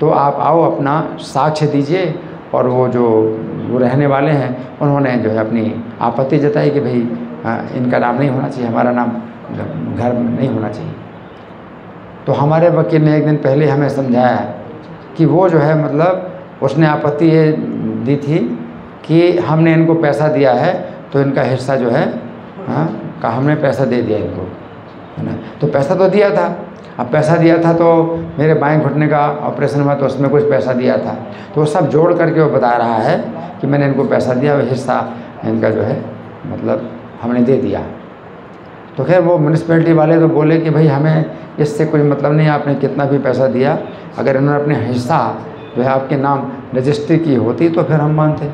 तो आप आओ, अपना साक्ष्य दीजिए। और वो जो वो रहने वाले हैं उन्होंने जो है अपनी आपत्ति जताई कि भाई इनका नाम नहीं होना चाहिए, हमारा नाम घर में नहीं होना चाहिए। तो हमारे वकील ने एक दिन पहले हमें समझाया कि वो जो है मतलब उसने आपत्ति ये दी थी कि हमने इनको पैसा दिया है तो इनका हिस्सा जो है का हमने पैसा दे दिया इनको, है ना। तो पैसा तो दिया था, अब पैसा दिया था तो मेरे बाएं घुटने का ऑपरेशन हुआ तो उसमें कुछ पैसा दिया था, तो वो सब जोड़ करके वो बता रहा है कि मैंने इनको पैसा दिया, वो हिस्सा इनका जो है मतलब हमने दे दिया। तो खैर वो म्यूनिसिपैलिटी वाले तो बोले कि भाई हमें इससे कोई मतलब नहीं, आपने कितना भी पैसा दिया, अगर इन्होंने अपने हिस्सा जो है आपके नाम रजिस्ट्री की होती तो फिर हम मानते,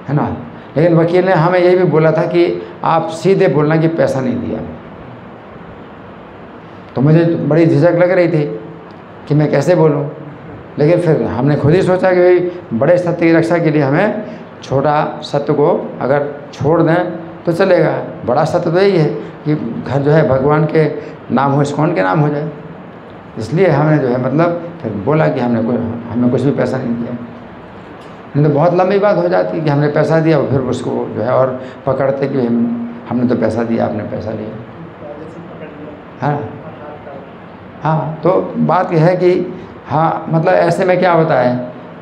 है ना। लेकिन वकील ने हमें यही भी बोला था कि आप सीधे बोलना कि पैसा नहीं दिया। तो मुझे बड़ी झिझक लग रही थी कि मैं कैसे बोलूं, लेकिन फिर हमने खुद ही सोचा कि भाई बड़े सत्य की रक्षा के लिए हमें छोटा सत्य को अगर छोड़ दें तो चलेगा, बड़ा सत्य तो यही है कि घर जो है भगवान के नाम हो, इस्कॉन के नाम हो जाए। इसलिए हमने जो है मतलब फिर बोला कि हमें कुछ भी पैसा नहीं दिया। नहीं तो बहुत लंबी बात हो जाती कि हमने पैसा दिया और फिर उसको जो है और पकड़ते कि हमने तो पैसा दिया, आपने पैसा लिया। हाँ, तो बात यह है कि हाँ मतलब ऐसे में क्या होता है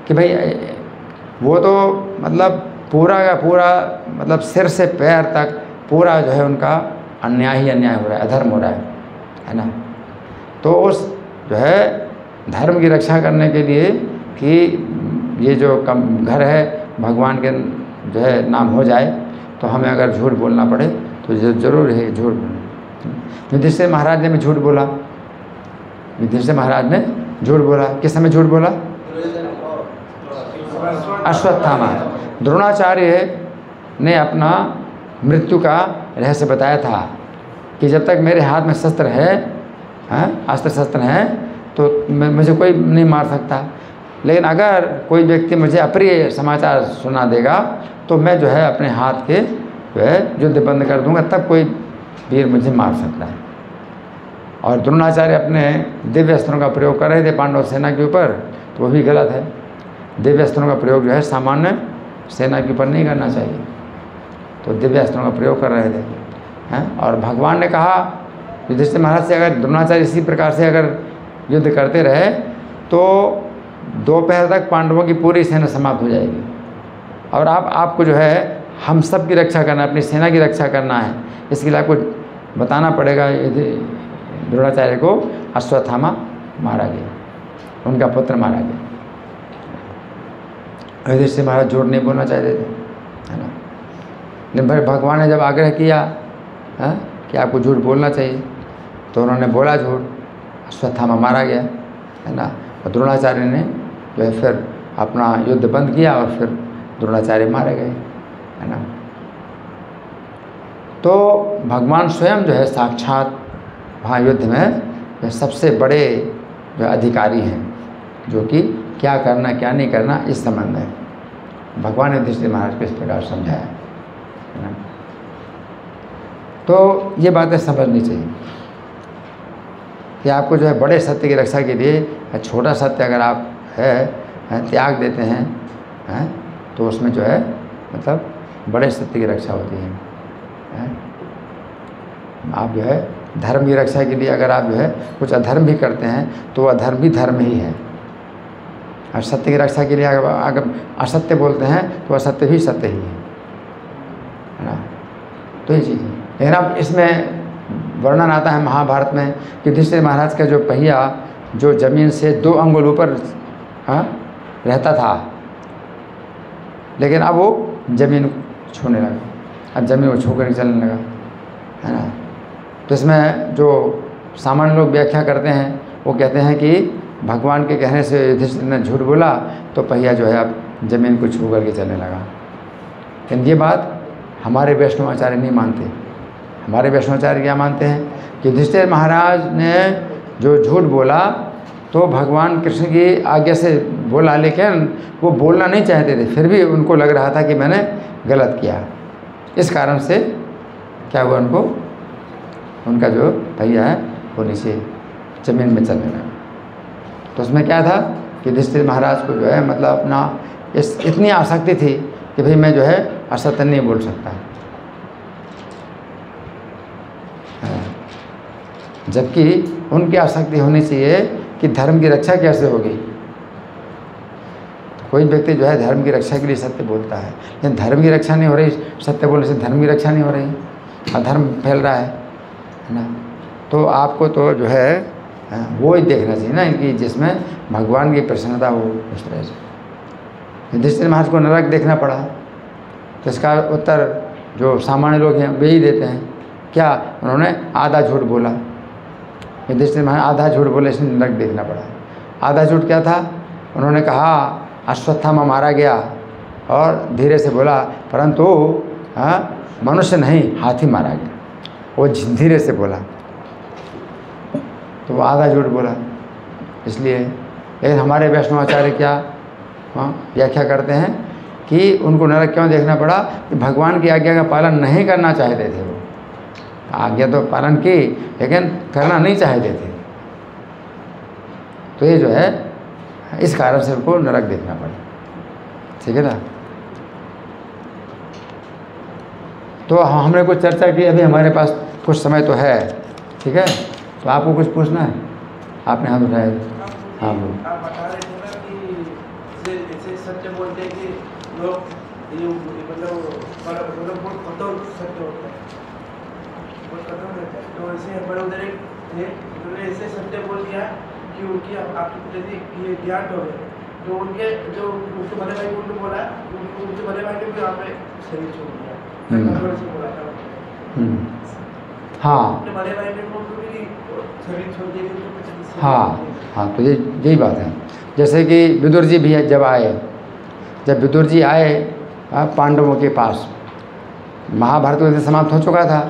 कि भाई वो तो मतलब पूरा का पूरा मतलब सिर से पैर तक पूरा जो है उनका अन्याय ही अन्याय हो रहा है, अधर्म हो रहा है ना। तो उस जो है धर्म की रक्षा करने के लिए कि ये जो घर है भगवान के जो है नाम हो जाए, तो हमें अगर झूठ बोलना पड़े तो ज़रूर है झूठ बोलना। युधिष्ठिर महाराज ने भी झूठ बोला, युधिष्ठिर महाराज ने झूठ बोला। किस समय झूठ बोला? अश्वत्थामा। द्रोणाचार्य ने अपना मृत्यु का रहस्य बताया था कि जब तक मेरे हाथ में शस्त्र है, अस्त्र शस्त्र हैं, तो मुझे कोई नहीं मार सकता। लेकिन अगर कोई व्यक्ति मुझे अप्रिय समाचार सुना देगा तो मैं जो है अपने हाथ के जो है युद्ध बंद कर दूंगा, तब कोई वीर मुझे मार सकता है। और द्रोणाचार्य अपने दिव्य अस्त्रों का प्रयोग कर रहे थे पांडव सेना के ऊपर, तो वो भी गलत है। दिव्य अस्त्रों का प्रयोग जो है सामान्य सेना के ऊपर नहीं करना चाहिए, तो दिव्य अस्त्रों का प्रयोग कर रहे थे हैं। और भगवान ने कहा युधिष्ठिर महाराज से, अगर द्रोणाचार्य इसी प्रकार से अगर युद्ध करते रहे तो दोपहर तक पांडवों की पूरी सेना समाप्त हो जाएगी। और आपको जो है हम सब की रक्षा करना है, अपनी सेना की रक्षा करना है, इसके लिए आपको बताना पड़ेगा। द्रोणाचार्य को अश्वत्थामा मारा गया, उनका पुत्र मारा गया। युधिष्ठिर महाराज झूठ नहीं बोलना चाहते थे, है ना। लेकिन फिर भगवान ने जब आग्रह किया कि आपको झूठ बोलना चाहिए, तो उन्होंने बोला झूठ, अश्वत्थामा मारा गया, है ना। और द्रोणाचार्य ने जो है फिर अपना युद्ध बंद किया और फिर द्रोणाचार्य मारे गए, है ना। तो भगवान स्वयं जो है साक्षात वहाँ युद्ध में जो सबसे बड़े जो अधिकारी हैं, जो कि क्या करना क्या नहीं करना इस संबंध में भगवान ने युधिष्ठिर महाराज को इस प्रकार समझाया है ना। तो ये बातें समझनी चाहिए कि आपको जो है बड़े सत्य की रक्षा के लिए छोटा सत्य अगर आप त्याग देते हैं तो उसमें जो है मतलब बड़े सत्य की रक्षा होती है। आप जो है धर्म की रक्षा के लिए अगर आप जो है कुछ अधर्म भी करते हैं तो वह अधर्म भी धर्म ही है, और सत्य की रक्षा के लिए अगर असत्य बोलते हैं तो असत्य भी सत्य ही है ना। तो ये चीज़ है। लेकिन अब इसमें वर्णन आता है महाभारत में कि युधिष्ठिर महाराज का जो पहिया जो जमीन से 2 अंगुल ऊपर रहता था, लेकिन अब वो जमीन छूने लगा, अब जमीन को छू कर चलने लगा, है ना। तो इसमें जो सामान्य लोग व्याख्या करते हैं वो कहते हैं कि भगवान के कहने से युधिष्ठिर ने झूठ बोला तो पहिया जो है अब जमीन को छू करके चलने लगा। लेकिन ये बात हमारे वैष्णवाचार्य नहीं मानते। हमारे वैष्णवाचार्य क्या मानते हैं कि युधिष्ठिर महाराज ने जो झूठ बोला तो भगवान कृष्ण की आज्ञा से बोला, लेकिन वो बोलना नहीं चाहते थे, फिर भी उनको लग रहा था कि मैंने गलत किया। इस कारण से क्या हुआ, उनका जो पहिया है वो नीचे ज़मीन में चलने लगा। तो उसमें क्या था कि युधिष्ठिर महाराज को जो है मतलब अपना इतनी आसक्ति थी कि भाई मैं जो है असत्य नहीं बोल सकता, जबकि उनकी आसक्ति होनी चाहिए कि धर्म की रक्षा कैसे होगी। तो कोई व्यक्ति जो है धर्म की रक्षा के लिए सत्य बोलता है, लेकिन धर्म की रक्षा नहीं हो रही, सत्य बोलने से धर्म की रक्षा नहीं हो रही, अधर्म फैल रहा है ना। तो आपको तो जो है वो ही देखना चाहिए ना कि जिसमें भगवान की प्रसन्नता हो उस तरह से। युधिष्ठिर महाराज को नरक देखना पड़ा, तो इसका उत्तर जो सामान्य लोग हैं वे ही देते हैं। क्या उन्होंने आधा झूठ बोला, युधिष्ठिर महाराज आधा झूठ बोले, इसलिए नरक देखना पड़ा। आधा झूठ क्या था, उन्होंने कहा अश्वत्थामा मारा गया और धीरे से बोला परंतु मनुष्य नहीं हाथी मारा गया, वो धीरे से बोला, तो वो आधा झूठ बोला इसलिए। लेकिन हमारे वैष्णवाचार्य क्या व्याख्या करते हैं कि उनको नरक क्यों देखना पड़ा कि भगवान की आज्ञा का पालन नहीं करना चाहते थे। वो आज्ञा तो पालन की लेकिन करना नहीं चाहते थे, तो ये जो है इस कारण से उनको नरक देखना पड़ा। ठीक है ना। तो हमने कुछ चर्चा की, अभी हमारे पास कुछ समय तो है, ठीक है। तो आपको कुछ पूछना है, आपने हाथ उठाया। हाँ बोलो। आप बता रहे थे ना कि ऐसे सत्य बोलते हैं कि लोग मतलब बहुत कठोर सत्य होता है, बहुत कठोर रहता है। तो ऐसे बड़े उधर एक थे, उन्होंने ऐसे सत्य बोल दिया कि उनकी आपकी पिताजी ये ज्ञान हो गए, तो उनके जो उनके बड़े भाई को उनको बोला, उनके बड़े भाई ने भी यहाँ पे शरीर छोड़ दिया, कठोर से बोला था। हाँ बड़े भाई ने उनको भी शरीर छोड़ दिया। हाँ, तो यही बात है। जैसे कि विदुर जी भी जब विदुर जी आए पांडवों के पास, महाभारत युद्ध समाप्त हो चुका था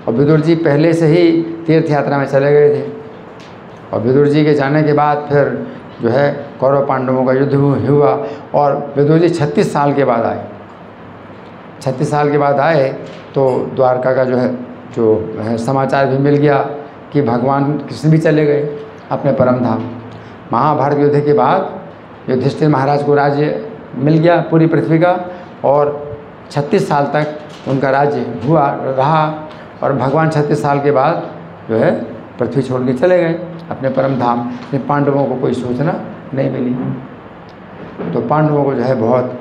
और विदुर जी पहले से ही तीर्थ यात्रा में चले गए थे, और विदुर जी के जाने के बाद फिर जो है कौरव पांडवों का युद्ध हुआ, और विदुर जी 36 साल के बाद आए। 36 साल के बाद आए तो द्वारका का जो है समाचार भी मिल गया कि भगवान कृष्ण भी चले गए अपने परम धाम। महाभारत युद्ध के बाद युधिष्ठिर महाराज को राज्य मिल गया पूरी पृथ्वी का, और 36 साल तक उनका राज्य रहा, और भगवान 36 साल के बाद जो है पृथ्वी छोड़ के चले गए अपने परम धाम। लेकिन पांडवों को कोई सूचना नहीं मिली। तो पांडवों को जो है बहुत,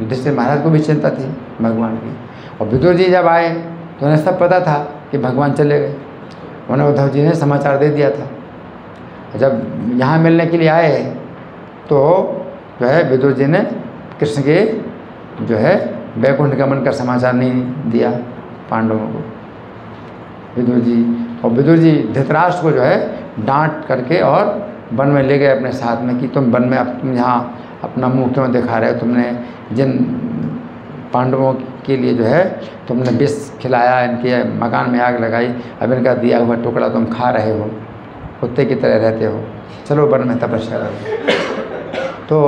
युधिष्ठिर महाराज को भी चिंता थी भगवान की। और विदुर जी जब आए तो उन्हें सब पता था कि भगवान चले गए, उन्हें उद्धव जी ने समाचार दे दिया था। जब यहाँ मिलने के लिए आए तो जो है विदुर जी ने कृष्ण के जो है वैकुंठ गमन का समाचार नहीं दिया पांडवों को, विदुर जी। और विदुर जी धृतराष्ट्र को जो है डांट करके और वन में ले गए अपने साथ में कि तुम वन में तुम यहाँ अपना मुंह क्यों दिखा रहे हो, तुमने जिन पांडवों के लिए जो है तुमने विष खिलाया, इनके मकान में आग लगाई, अब इनका दिया हुआ टुकड़ा तुम खा रहे हो, कुत्ते की तरह रहते हो, चलो वन में तपस्या करो। तो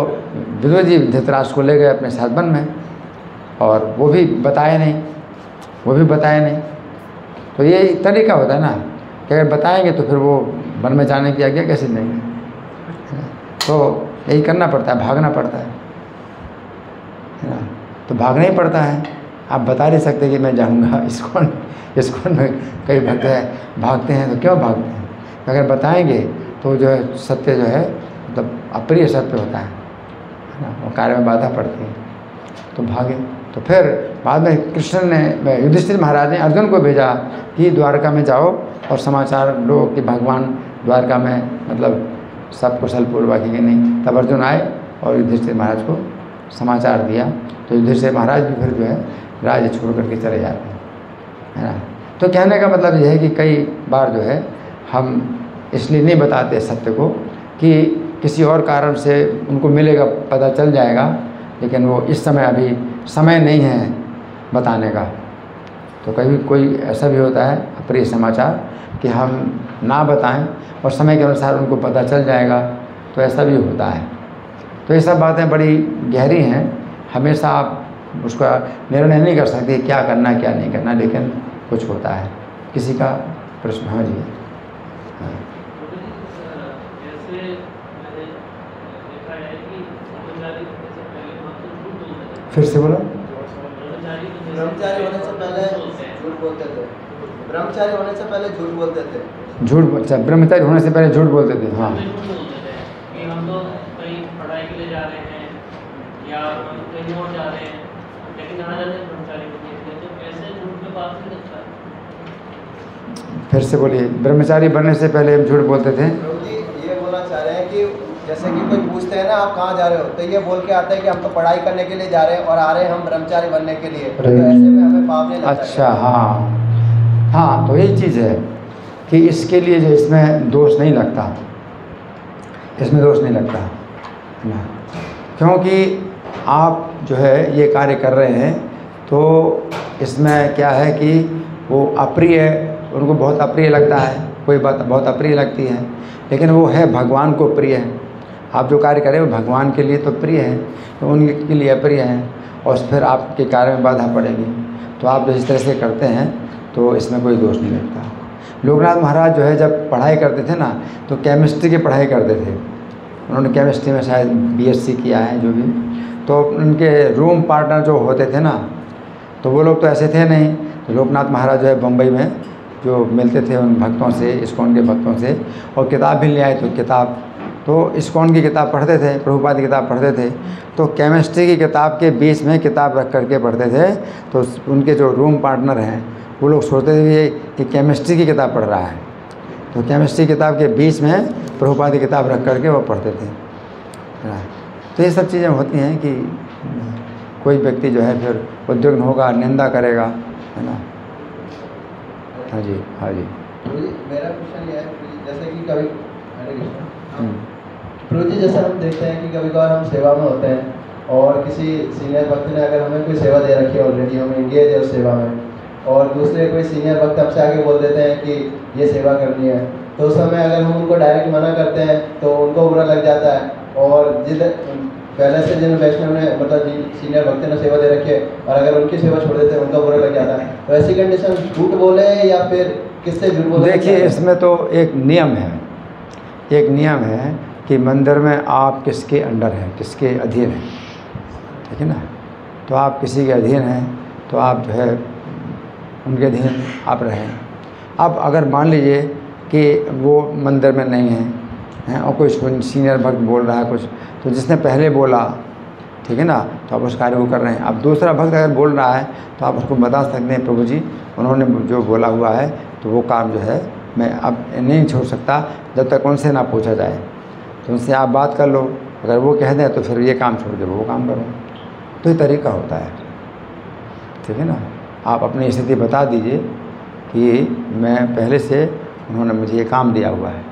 विदुर जी धृतराष्ट्र को ले गए अपने साथ वन में, और वो भी बताए नहीं। तो ये तरीका होता है ना कि अगर बताएंगे तो फिर वो वन में जाने की आज्ञा कैसे देंगे। तो यही करना पड़ता है, भागना पड़ता है ना। तो भागना ही पड़ता है, आप बता नहीं सकते कि मैं जाऊंगा इस्कॉन में। कई भक्त है भागते हैं, तो क्यों भागते हैं? अगर बताएंगे तो जो है सत्य जो है मतलब अप्रिय सत्य होता है ना, वो कार्य में बाधा पड़ती है, तो भागे। तो फिर बाद में कृष्ण ने, युधिष्ठिर महाराज ने अर्जुन को भेजा कि द्वारका में जाओ और समाचार लो कि भगवान द्वारका में मतलब सब कुशलपूर्वक कि नहीं। तब अर्जुन आए और युधिष्ठिर महाराज को समाचार दिया, तो युधिष्ठिर महाराज भी फिर जो है राज्य छोड़ करके चले जाते हैं, है ना। तो कहने का मतलब यह है कि कई बार जो है हम इसलिए नहीं बताते सत्य को कि किसी और कारण से उनको मिलेगा, पता चल जाएगा, लेकिन वो इस समय अभी समय नहीं है बताने का। तो कभी कोई ऐसा भी होता है अप्रिय समाचार कि हम ना बताएं और समय के अनुसार उनको पता चल जाएगा, तो ऐसा भी होता है। तो ये सब बातें बड़ी गहरी हैं, हमेशा आप उसका निर्णय नहीं कर सकते क्या करना क्या नहीं करना, लेकिन कुछ होता है। किसी का प्रश्न? हाँ जी। हाँ। फिर से बोलो। ब्रह्मचारी होने से पहले झूठ बोलते थे। ब्रह्मचारी होने से पहले झूठ बोलते थे। अच्छा, ब्रह्मचारी होने से पहले झूठ बोलते थे। हाँ, कि हम तो कहीं पढ़ाई के लिए जा रहे हैं या कहीं और जा रहे हैं, लेकिन जहाँ जाते हैं ब्रह्मचारी को देखते हैं, तो ऐसे झूठ में बात नहीं लगता है। फिर से बोलिए। ब्रह्मचारी बनने से पहले हम झूठ बोलते थे। ये बोलना चाह रहे हैं कि जैसे कि कोई पूछते हैं ना आप कहाँ जा रहे हो, तो ये बोल के आते हैं कि हम तो पढ़ाई करने के लिए जा रहे हैं और आ रहे हैं हम ब्रह्मचारी बनने के लिए, तो ऐसे में हमें पाप नहीं लगता। अच्छा, हाँ, तो यही चीज़ है कि इसके लिए जो इसमें दोष नहीं लगता, इसमें दोष नहीं लगता ना, क्योंकि आप जो है ये कार्य कर रहे हैं, तो इसमें क्या है कि वो अप्रिय, उनको बहुत अप्रिय लगता है, कोई बात बहुत अप्रिय लगती है, लेकिन वो है भगवान को प्रिय है। आप जो कार्य करें वो भगवान के लिए तो प्रिय है, तो उनके लिए अप्रिय है, और फिर आपके कार्य में बाधा पड़ेगी। तो आप जो इस तरह से करते हैं तो इसमें कोई दोष नहीं लगता। लोकनाथ महाराज जो है जब पढ़ाई करते थे ना, तो केमिस्ट्री की पढ़ाई करते थे। उन्होंने केमिस्ट्री में शायद बीएससी किया है जो भी। तो उनके रूम पार्टनर जो होते थे ना, तो वो लोग तो ऐसे थे नहीं। तो लोकनाथ महाराज जो है बम्बई में जो मिलते थे उन भक्तों से, इस्कॉन के भक्तों से, और किताब भी ले आए। तो किताब तो इस्कॉन की किताब पढ़ते थे, प्रभुपाद की किताब पढ़ते थे। तो केमिस्ट्री की किताब के बीच में किताब रख करके पढ़ते थे। तो उनके जो रूम पार्टनर हैं वो लोग सोचते थे कि केमिस्ट्री की किताब पढ़ रहा है, तो केमिस्ट्री किताब के बीच में प्रभुपाद की किताब रख करके वो पढ़ते थे। तो ये सब चीज़ें होती हैं कि कोई व्यक्ति जो है फिर उद्विग्न होगा, निंदा करेगा, है ना। हाँ जी, हाँ जी। मेरा क्वेश्चन ये है, जैसे कि कभी प्रभु जी जैसे हम देखते हैं कि कभी कभार हम सेवा में होते हैं और किसी सीनियर भक्त ने अगर हमें कोई सेवा दे रखी है, ऑलरेडी हम इंगेज है उस सेवा में, और दूसरे कोई सीनियर भक्त हमसे आके बोल देते हैं कि ये सेवा करनी है, तो उस समय अगर हम उनको डायरेक्ट मना करते हैं तो उनको बुरा लग जाता है। और पहले से जिन वैष्णव ने मतलब सीनियर भक्त ने सेवा दे रखी है और अगर उनकी सेवा छोड़ देते हैं उनका बुरा लग जाता है, तो ऐसी कंडीशन झूठ बोले या फिर किससे झूठ बोले? देखिए, इसमें तो एक नियम है कि मंदिर में आप किसके अंडर हैं, किसके अधीन हैं, ठीक है ना। तो आप किसी के अधीन हैं तो आप जो है उनके अधीन आप रहें। अब अगर मान लीजिए कि वो मंदिर में नहीं हैं और कुछ सीनियर भक्त बोल रहा है कुछ, तो जिसने पहले बोला, ठीक है ना, तो आप उस कार्य को कर रहे हैं। अब दूसरा भक्त अगर बोल रहा है तो आप उसको बता सकते हैं, प्रभु जी उन्होंने जो बोला हुआ है तो वो काम जो है मैं अब नहीं छोड़ सकता जब तक उनसे ना पूछा जाए। तो उनसे आप बात कर लो, अगर वो कह दें तो फिर ये काम छोड़ के वो काम करो। तो ये तरीका होता है, ठीक है ना। आप अपनी स्थिति बता दीजिए कि मैं पहले से उन्होंने मुझे ये काम दिया हुआ है,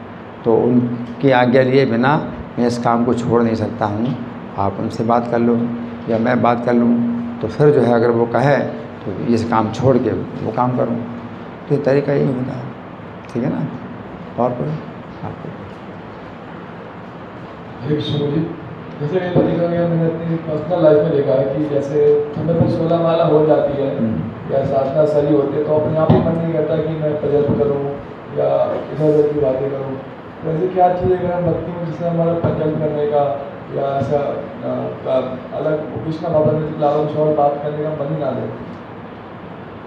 तो उनकी आज्ञा लिए बिना मैं इस काम को छोड़ नहीं सकता हूँ। आप उनसे बात कर लो या मैं बात कर लूँ, तो फिर जो है अगर वो कहे तो इस काम छोड़ के वो काम करूँ, तो ये तरीका यही होता है। ठीक है ना? और कोई आपको एक शुरू जैसे तरीका मैंने अपनी पर्सनल लाइफ में देखा है कि जैसे समय पर 16 माला हो जाती है या साधना सही होती है तो अपने आप ही मन नहीं करता कि मैं भजन करूँ या इधर उधर की बातें करूँ। तो ऐसे क्या चीज़ है अगर हम भक्ति में जिससे हमारा भजन करने का या ऐसा अलग कृष्ण भगवान के अलावा कुछ और बात करने का मन ही ना ले?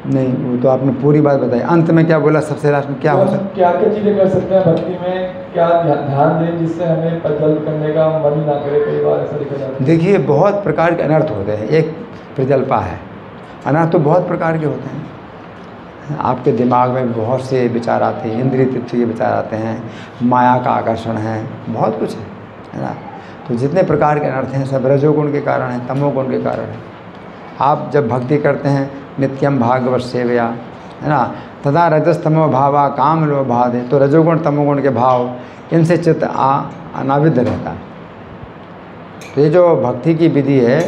नहीं, वो तो आपने पूरी बात बताई। अंत में क्या बोला? सबसे लास्ट में क्या हो सकता? क्या क्या चीज़ें कर सकते हैं भक्ति में, क्या ध्यान दें जिससे हमें भजन करने का मन ही ना करे? कई बार ऐसा देखा जाता है। देखिए, बहुत प्रकार के अनर्थ होते हैं। एक प्रजल्पा है। अनर्थ तो बहुत प्रकार के होते हैं। आपके दिमाग में बहुत से विचार आते हैं, इंद्रिय तृप्ति के विचार आते हैं, माया का आकर्षण है, बहुत कुछ है ना। तो जितने प्रकार के अनर्थ हैं सब रजोगुण के कारण हैं, तमोगुण के कारण हैं। आप जब भक्ति करते हैं नित्यम भागवत सेवया, है ना, तदा रजस्तमो भावा काम लोभादे, तो रजोगुण तमोगुण के भाव इनसे चित्त अनाविद्ध रहता है। तो ये जो भक्ति की विधि है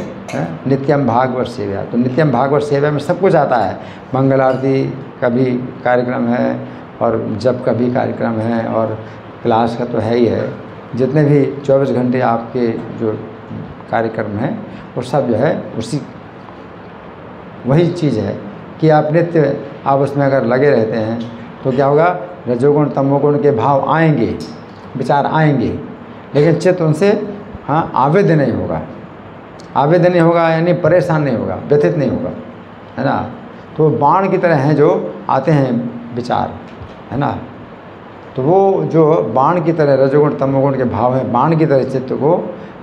नित्यम भागवत सेवया, तो नित्यम भागवत सेवा में सब कुछ आता है। मंगल आरती का भी कार्यक्रम है और जप का भी कार्यक्रम है और क्लास का तो है ही है। जितने भी 24 घंटे आपके जो कार्यक्रम हैं वो सब जो है उसी वही चीज़ है कि आप नित्य आप उसमें अगर लगे रहते हैं तो क्या होगा? रजोगुण तमोगुण के भाव आएंगे, विचार आएंगे, लेकिन चित्त उनसे आवेद्य नहीं होगा। आवेद्य नहीं होगा यानी परेशान नहीं होगा, व्यथित नहीं होगा, है ना। तो बाण की तरह हैं जो आते हैं विचार, है ना। तो वो जो बाण की तरह रजोगुण तमोगुण के भाव हैं, बाण की तरह चित्त को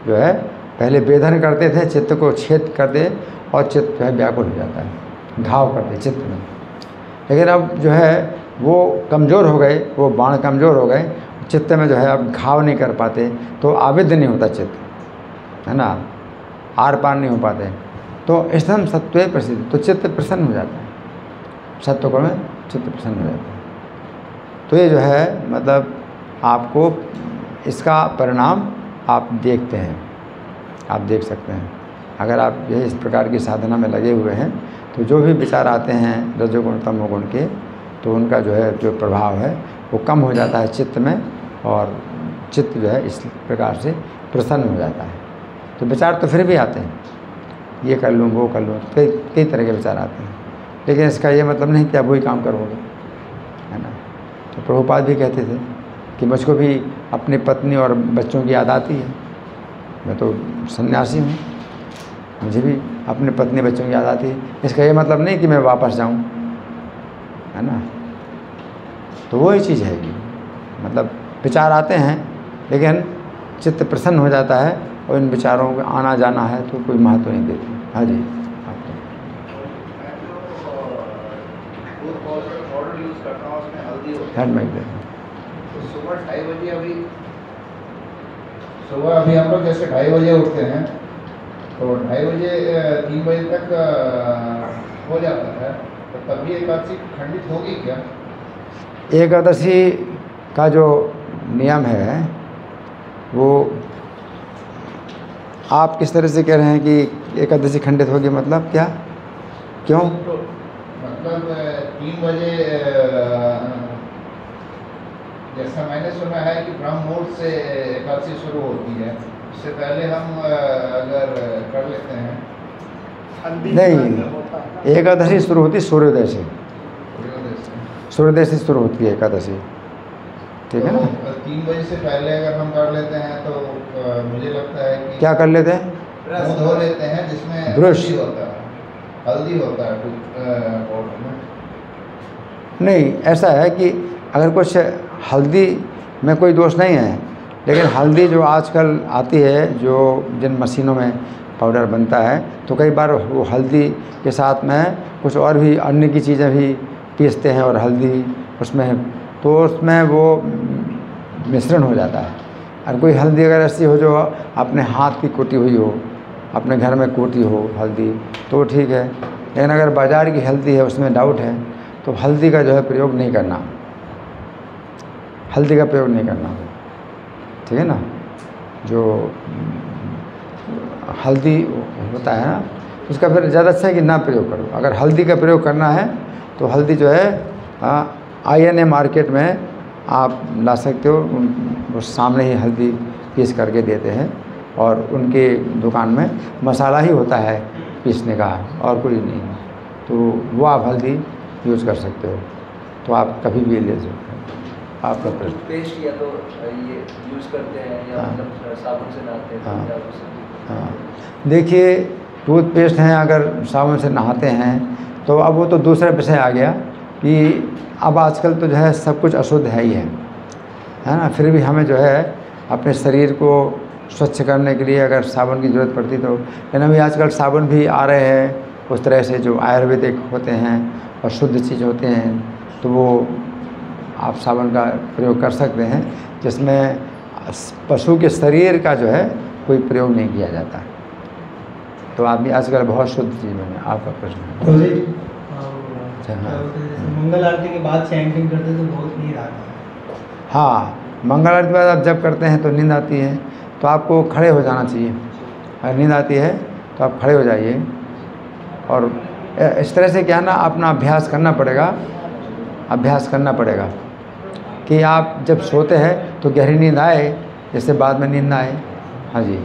जो है पहले वेधन करते थे, चित्त को छेद कर दे और चित्त जो है व्याकुल हो जाता है, घाव करते चित्त में। लेकिन अब जो है वो कमज़ोर हो गए, वो बाण कमज़ोर हो गए, चित्त में जो है अब घाव नहीं कर पाते, तो आविद्ध नहीं होता चित्त, है ना, आर पार नहीं हो पाते। तो इष्टतम सत्वे प्रसिद्ध, तो चित्त प्रसन्न हो जाता है, सत्व गुण में चित्त प्रसन्न हो जाता है। तो ये जो है मतलब आपको इसका परिणाम आप देखते हैं, आप देख सकते हैं। अगर आप ये इस प्रकार की साधना में लगे हुए हैं तो जो भी विचार आते हैं रजोगुण तमोगुण के, तो उनका जो है जो प्रभाव है वो कम हो जाता है चित्त में, और चित्त जो है इस प्रकार से प्रसन्न हो जाता है। तो विचार तो फिर भी आते हैं, ये कर लूँ वो कर लूँ, कई तरह के विचार आते हैं, लेकिन इसका ये मतलब नहीं कि आप वही काम करोगे, है ना। तो प्रभुपाद भी कहते थे कि मुझको भी अपनी पत्नी और बच्चों की याद आती है, मैं तो सन्यासी हूँ, मुझे भी अपने पत्नी बच्चों की याद आती है। इसका ये मतलब नहीं कि मैं वापस जाऊँ, है ना। तो वही चीज़ है कि मतलब विचार आते हैं लेकिन चित्त प्रसन्न हो जाता है, और इन विचारों का आना जाना है तो कोई महत्व नहीं देती। हाँ जी, हैंड माइक दे। सुबह 2:30 बजे सुबह अभी हम लोग जैसे 2:30 बजे उठते हैं तो 2:30 बजे 3 बजे तक हो जाता है, तो तभी एकादशी खंडित होगी क्या? एकादशी का जो नियम है वो आप किस तरह से कह रहे हैं कि एकादशी खंडित होगी, मतलब क्या, क्यों? मतलब 3 बजे जैसा मैंने सुना है कि ब्रह्म मुहूर्त से एकादशी शुरू होती है, उससे पहले हम अगर कर लेते हैं। नहीं, एकादशी शुरू होती सूर्योदय से, सूर्योदय से शुरू होती है एकादशी, ठीक है ना। 3 बजे से पहले अगर हम कर लेते हैं तो मुझे लगता है कि क्या कर लेते हैं? मुँह धो लेते हैं, जिसमें ब्रश हल्दी होता है पाउडर में। नहीं, ऐसा है कि अगर कुछ हल्दी में कोई दोष नहीं है, लेकिन हल्दी जो आजकल आती है जो जिन मशीनों में पाउडर बनता है, तो कई बार वो हल्दी के साथ में कुछ और भी अन्य की चीज़ें भी पीसते हैं और हल्दी उसमें, तो उसमें वो मिश्रण हो जाता है। और कोई हल्दी अगर ऐसी हो जो अपने हाथ की कूटी हुई हो, अपने घर में कूटी हो हल्दी, तो ठीक है, लेकिन अगर बाज़ार की हल्दी है उसमें डाउट है, तो हल्दी का जो है प्रयोग नहीं करना, हल्दी का प्रयोग नहीं करना, ठीक है ना। जो हल्दी होता है ना, उसका फिर ज़्यादा अच्छा है कि ना प्रयोग करो। अगर हल्दी का प्रयोग करना है तो हल्दी जो है INA मार्केट में आप ला सकते हो, वो सामने ही हल्दी पीस करके देते हैं और उनके दुकान में मसाला ही होता है पीसने का और कोई नहीं, तो वो आप हल्दी यूज़ कर सकते हो, तो आप कभी भी ले सकते हो। आपका प्रश्न। पेस्ट या तो ये यूज़ करते हैं या हाँ। मतलब साबुन से नहाते हैं हाँ। या उससे- हाँ, देखिए टूथपेस्ट हैं, अगर साबुन से नहाते हैं तो अब वो तो दूसरा विषय आ गया कि अब आजकल तो जो है सब कुछ अशुद्ध है ही है ना। फिर भी हमें जो है अपने शरीर को स्वच्छ करने के लिए अगर साबुन की ज़रूरत पड़ती तो, लेकिन अभी आजकल साबुन भी आ रहे हैं उस तरह से जो आयुर्वेदिक होते हैं और शुद्ध चीज़ होते हैं, तो वो आप साबुन का प्रयोग कर सकते हैं जिसमें पशु के शरीर का जो है कोई प्रयोग नहीं किया जाता। तो आप भी आजकल बहुत शुद्ध चीज़ बने। आपका प्रश्न तो जी अच्छा, हाँ। मंगल आरती के बाद चैंटिंग करते तो बहुत नींद आती है। हाँ, मंगल आरती के बाद आप जब करते हैं तो नींद आती है, तो आपको खड़े हो जाना चाहिए। अगर नींद आती है तो आप खड़े हो जाइए और इस तरह से क्या ना अपना अभ्यास करना पड़ेगा, अभ्यास करना पड़ेगा कि आप जब सोते हैं तो गहरी नींद आए, जैसे बाद में नींद ना आए। हाँ जी,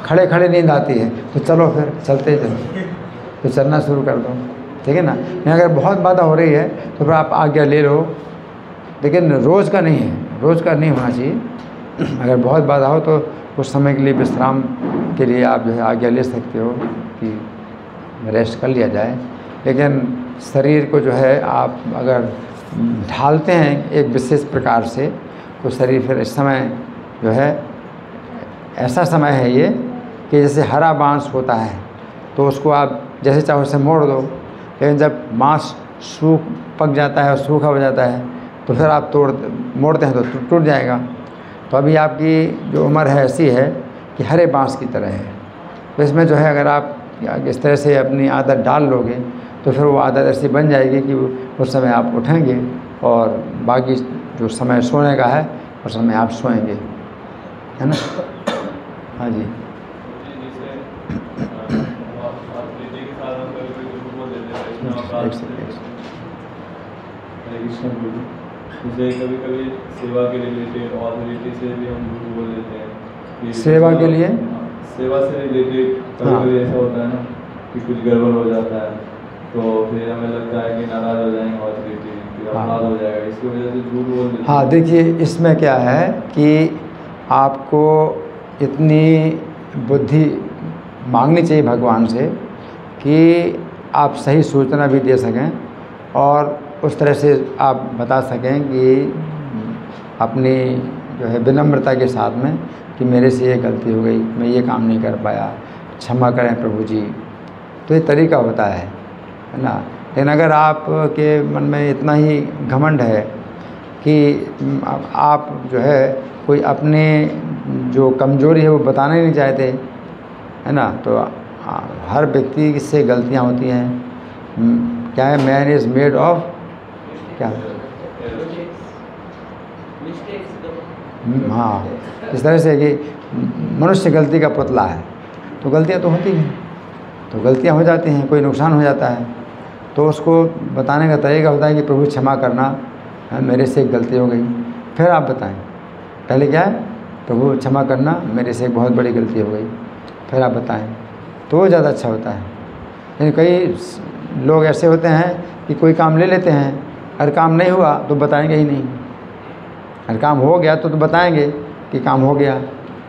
खड़े खड़े नींद आती है तो चलो फिर चलते चलो, तो चलना शुरू कर दो, ठीक है ना। नहीं अगर बहुत बाधा हो रही है तो फिर आप आज्ञा ले लो, लेकिन रोज़ का नहीं है, रोज़ का नहीं होना चाहिए। अगर बहुत बाधा हो तो कुछ समय के लिए विश्राम के लिए आप जो है आज्ञा ले सकते हो कि रेस्ट कर लिया जाए, लेकिन शरीर को जो है आप अगर ढालते हैं एक विशेष प्रकार से तो शरीर फिर इस समय जो है ऐसा समय है ये कि जैसे हरा बांस होता है तो उसको आप जैसे चाहो उसे मोड़ दो, लेकिन जब बांस सूख पक जाता है और सूखा हो जाता है तो फिर आप मोड़ते हैं तो टूट जाएगा। तो अभी आपकी जो उम्र है ऐसी है कि हरे बांस की तरह है, तो इसमें जो है अगर आप इस तरह से अपनी आदत डाल लोगे तो फिर वो आदत ऐसी बन जाएगी कि उस समय आप उठेंगे और बाकी जो समय सोने का है उस समय आप सोएंगे, है ना। हाँ जी, जैसे कभी कभी सेवा के रिलेटेड ऑथोरिटी से भी हम झूठ बोल देते हैं। सेवा के लिए, सेवा से रिलेटेड कभी हाँ। कभी ऐसा होता है ना कि कुछ गड़बड़ हो जाता है तो फिर हमें लगता है कि नाराज़ हो जाएंगे ऑथोरिटी, फिर हाँ। अपराध हो जाएगा, इसकी वजह से झूठ बोल देते हैं। हाँ देखिए इसमें क्या है कि आपको इतनी बुद्धि मांगनी चाहिए भगवान से कि आप सही सूचना भी दे सकें और उस तरह से आप बता सकें कि अपनी जो है विनम्रता के साथ में कि मेरे से ये गलती हो गई, मैं ये काम नहीं कर पाया, क्षमा करें प्रभु जी। तो ये तरीका होता है ना। लेकिन अगर आपके मन में इतना ही घमंड है कि आप जो है कोई अपने जो कमज़ोरी है वो बताना ही नहीं चाहते, है ना, तो हर व्यक्ति से गलतियाँ होती हैं। क्या है, मैन इज़ मेड ऑफ क्या, हाँ, इस तरह से कि मनुष्य गलती का पुतला है, तो गलतियाँ तो होती हैं, तो गलतियाँ हो जाती हैं, कोई नुकसान हो जाता है, तो उसको बताने का तरीका होता है कि प्रभु क्षमा करना, मेरे से एक गलती हो गई। फिर आप बताएं, पहले क्या है, प्रभु क्षमा करना, मेरे से एक बहुत बड़ी गलती हो गई, फिर आप बताएं, तो वो ज़्यादा अच्छा होता है। लेकिन कई लोग ऐसे होते हैं कि कोई काम ले लेते हैं, अगर काम नहीं हुआ तो बताएंगे ही नहीं, अगर काम हो गया तो बताएंगे कि काम हो गया,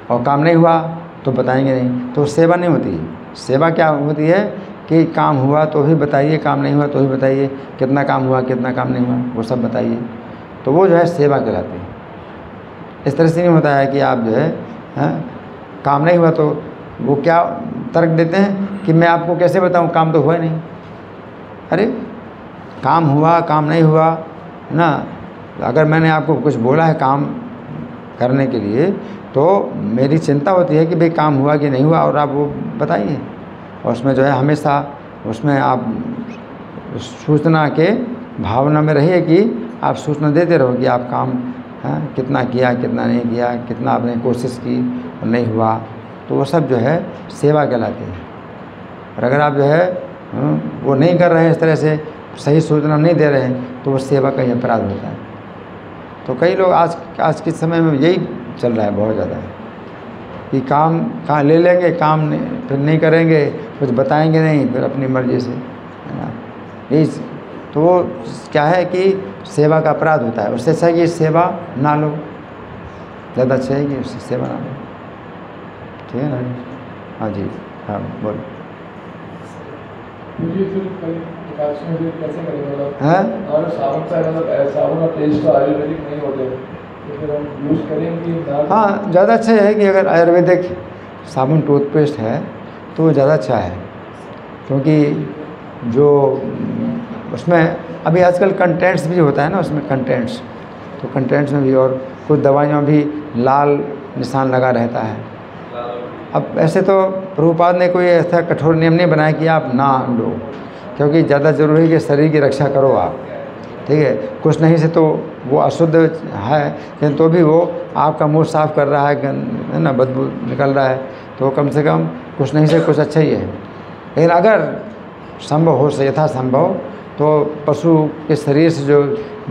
और काम नहीं हुआ तो बताएंगे नहीं, तो सेवा नहीं होती। सेवा क्या होती है कि काम हुआ तो भी बताइए, काम नहीं हुआ तो भी बताइए, कितना काम हुआ कितना काम नहीं हुआ वो सब बताइए, तो वो जो है सेवा कहलाती है। इस तरह से नहीं होता है कि आप जो है काम नहीं हुआ तो वो क्या तर्क देते हैं कि मैं आपको कैसे बताऊं, काम तो हुआ ही नहीं। अरे काम हुआ काम नहीं हुआ ना, अगर मैंने आपको कुछ बोला है काम करने के लिए तो मेरी चिंता होती है कि भाई काम हुआ कि नहीं हुआ, और आप वो बताइए। और उसमें जो है हमेशा उसमें आप सूचना के भावना में रहिए कि आप सूचना देते रहो कि आप काम कितना किया कितना नहीं किया, कितना आपने कोशिश की और नहीं हुआ, तो वो सब जो है सेवा कहलाती है। और अगर आप जो है वो नहीं कर रहे हैं, इस तरह से सही सूचना नहीं दे रहे हैं, तो वो सेवा का ही अपराध होता है। तो कई लोग आज के समय में यही चल रहा है बहुत ज़्यादा, कि काम कहाँ ले लेंगे, काम नहीं, फिर नहीं करेंगे, कुछ बताएंगे नहीं, फिर अपनी मर्ज़ी से, है ना। यही तो वो क्या है कि सेवा का अपराध होता है। उससे अच्छा है कि सेवा ना लो, ज़्यादा अच्छा है कि उससे सेवा ना लो। ठीक है ना। हाँ जी, हाँ बोलो। कैसे करेंगे मतलब हैं? और साबुन का मतलब साबुन और टेस्ट तो आयुर्वेदिक नहीं होते, तो फिर हम यूज़ करेंगे। हाँ, ज़्यादा अच्छा है कि अगर आयुर्वेदिक साबुन टूथपेस्ट है तो वो ज़्यादा अच्छा है, क्योंकि जो उसमें अभी आजकल कंटेंट्स भी होता है ना, उसमें कंटेंट्स, तो कंटेंट्स में भी और कुछ दवाइयों में भी लाल निशान लगा रहता है। अब ऐसे तो प्रभुपाद ने कोई ऐसा कठोर नियम नहीं बनाया कि आप ना लो, क्योंकि ज़्यादा ज़रूरी है कि शरीर की रक्षा करो आप, ठीक है। कुछ नहीं से तो वो अशुद्ध है, लेकिन तो भी वो आपका मुंह साफ़ कर रहा है ना, बदबू निकल रहा है, तो कम से कम कुछ नहीं से कुछ अच्छा ही है। लेकिन अगर संभव हो, यथासंभव, तो पशु के शरीर से जो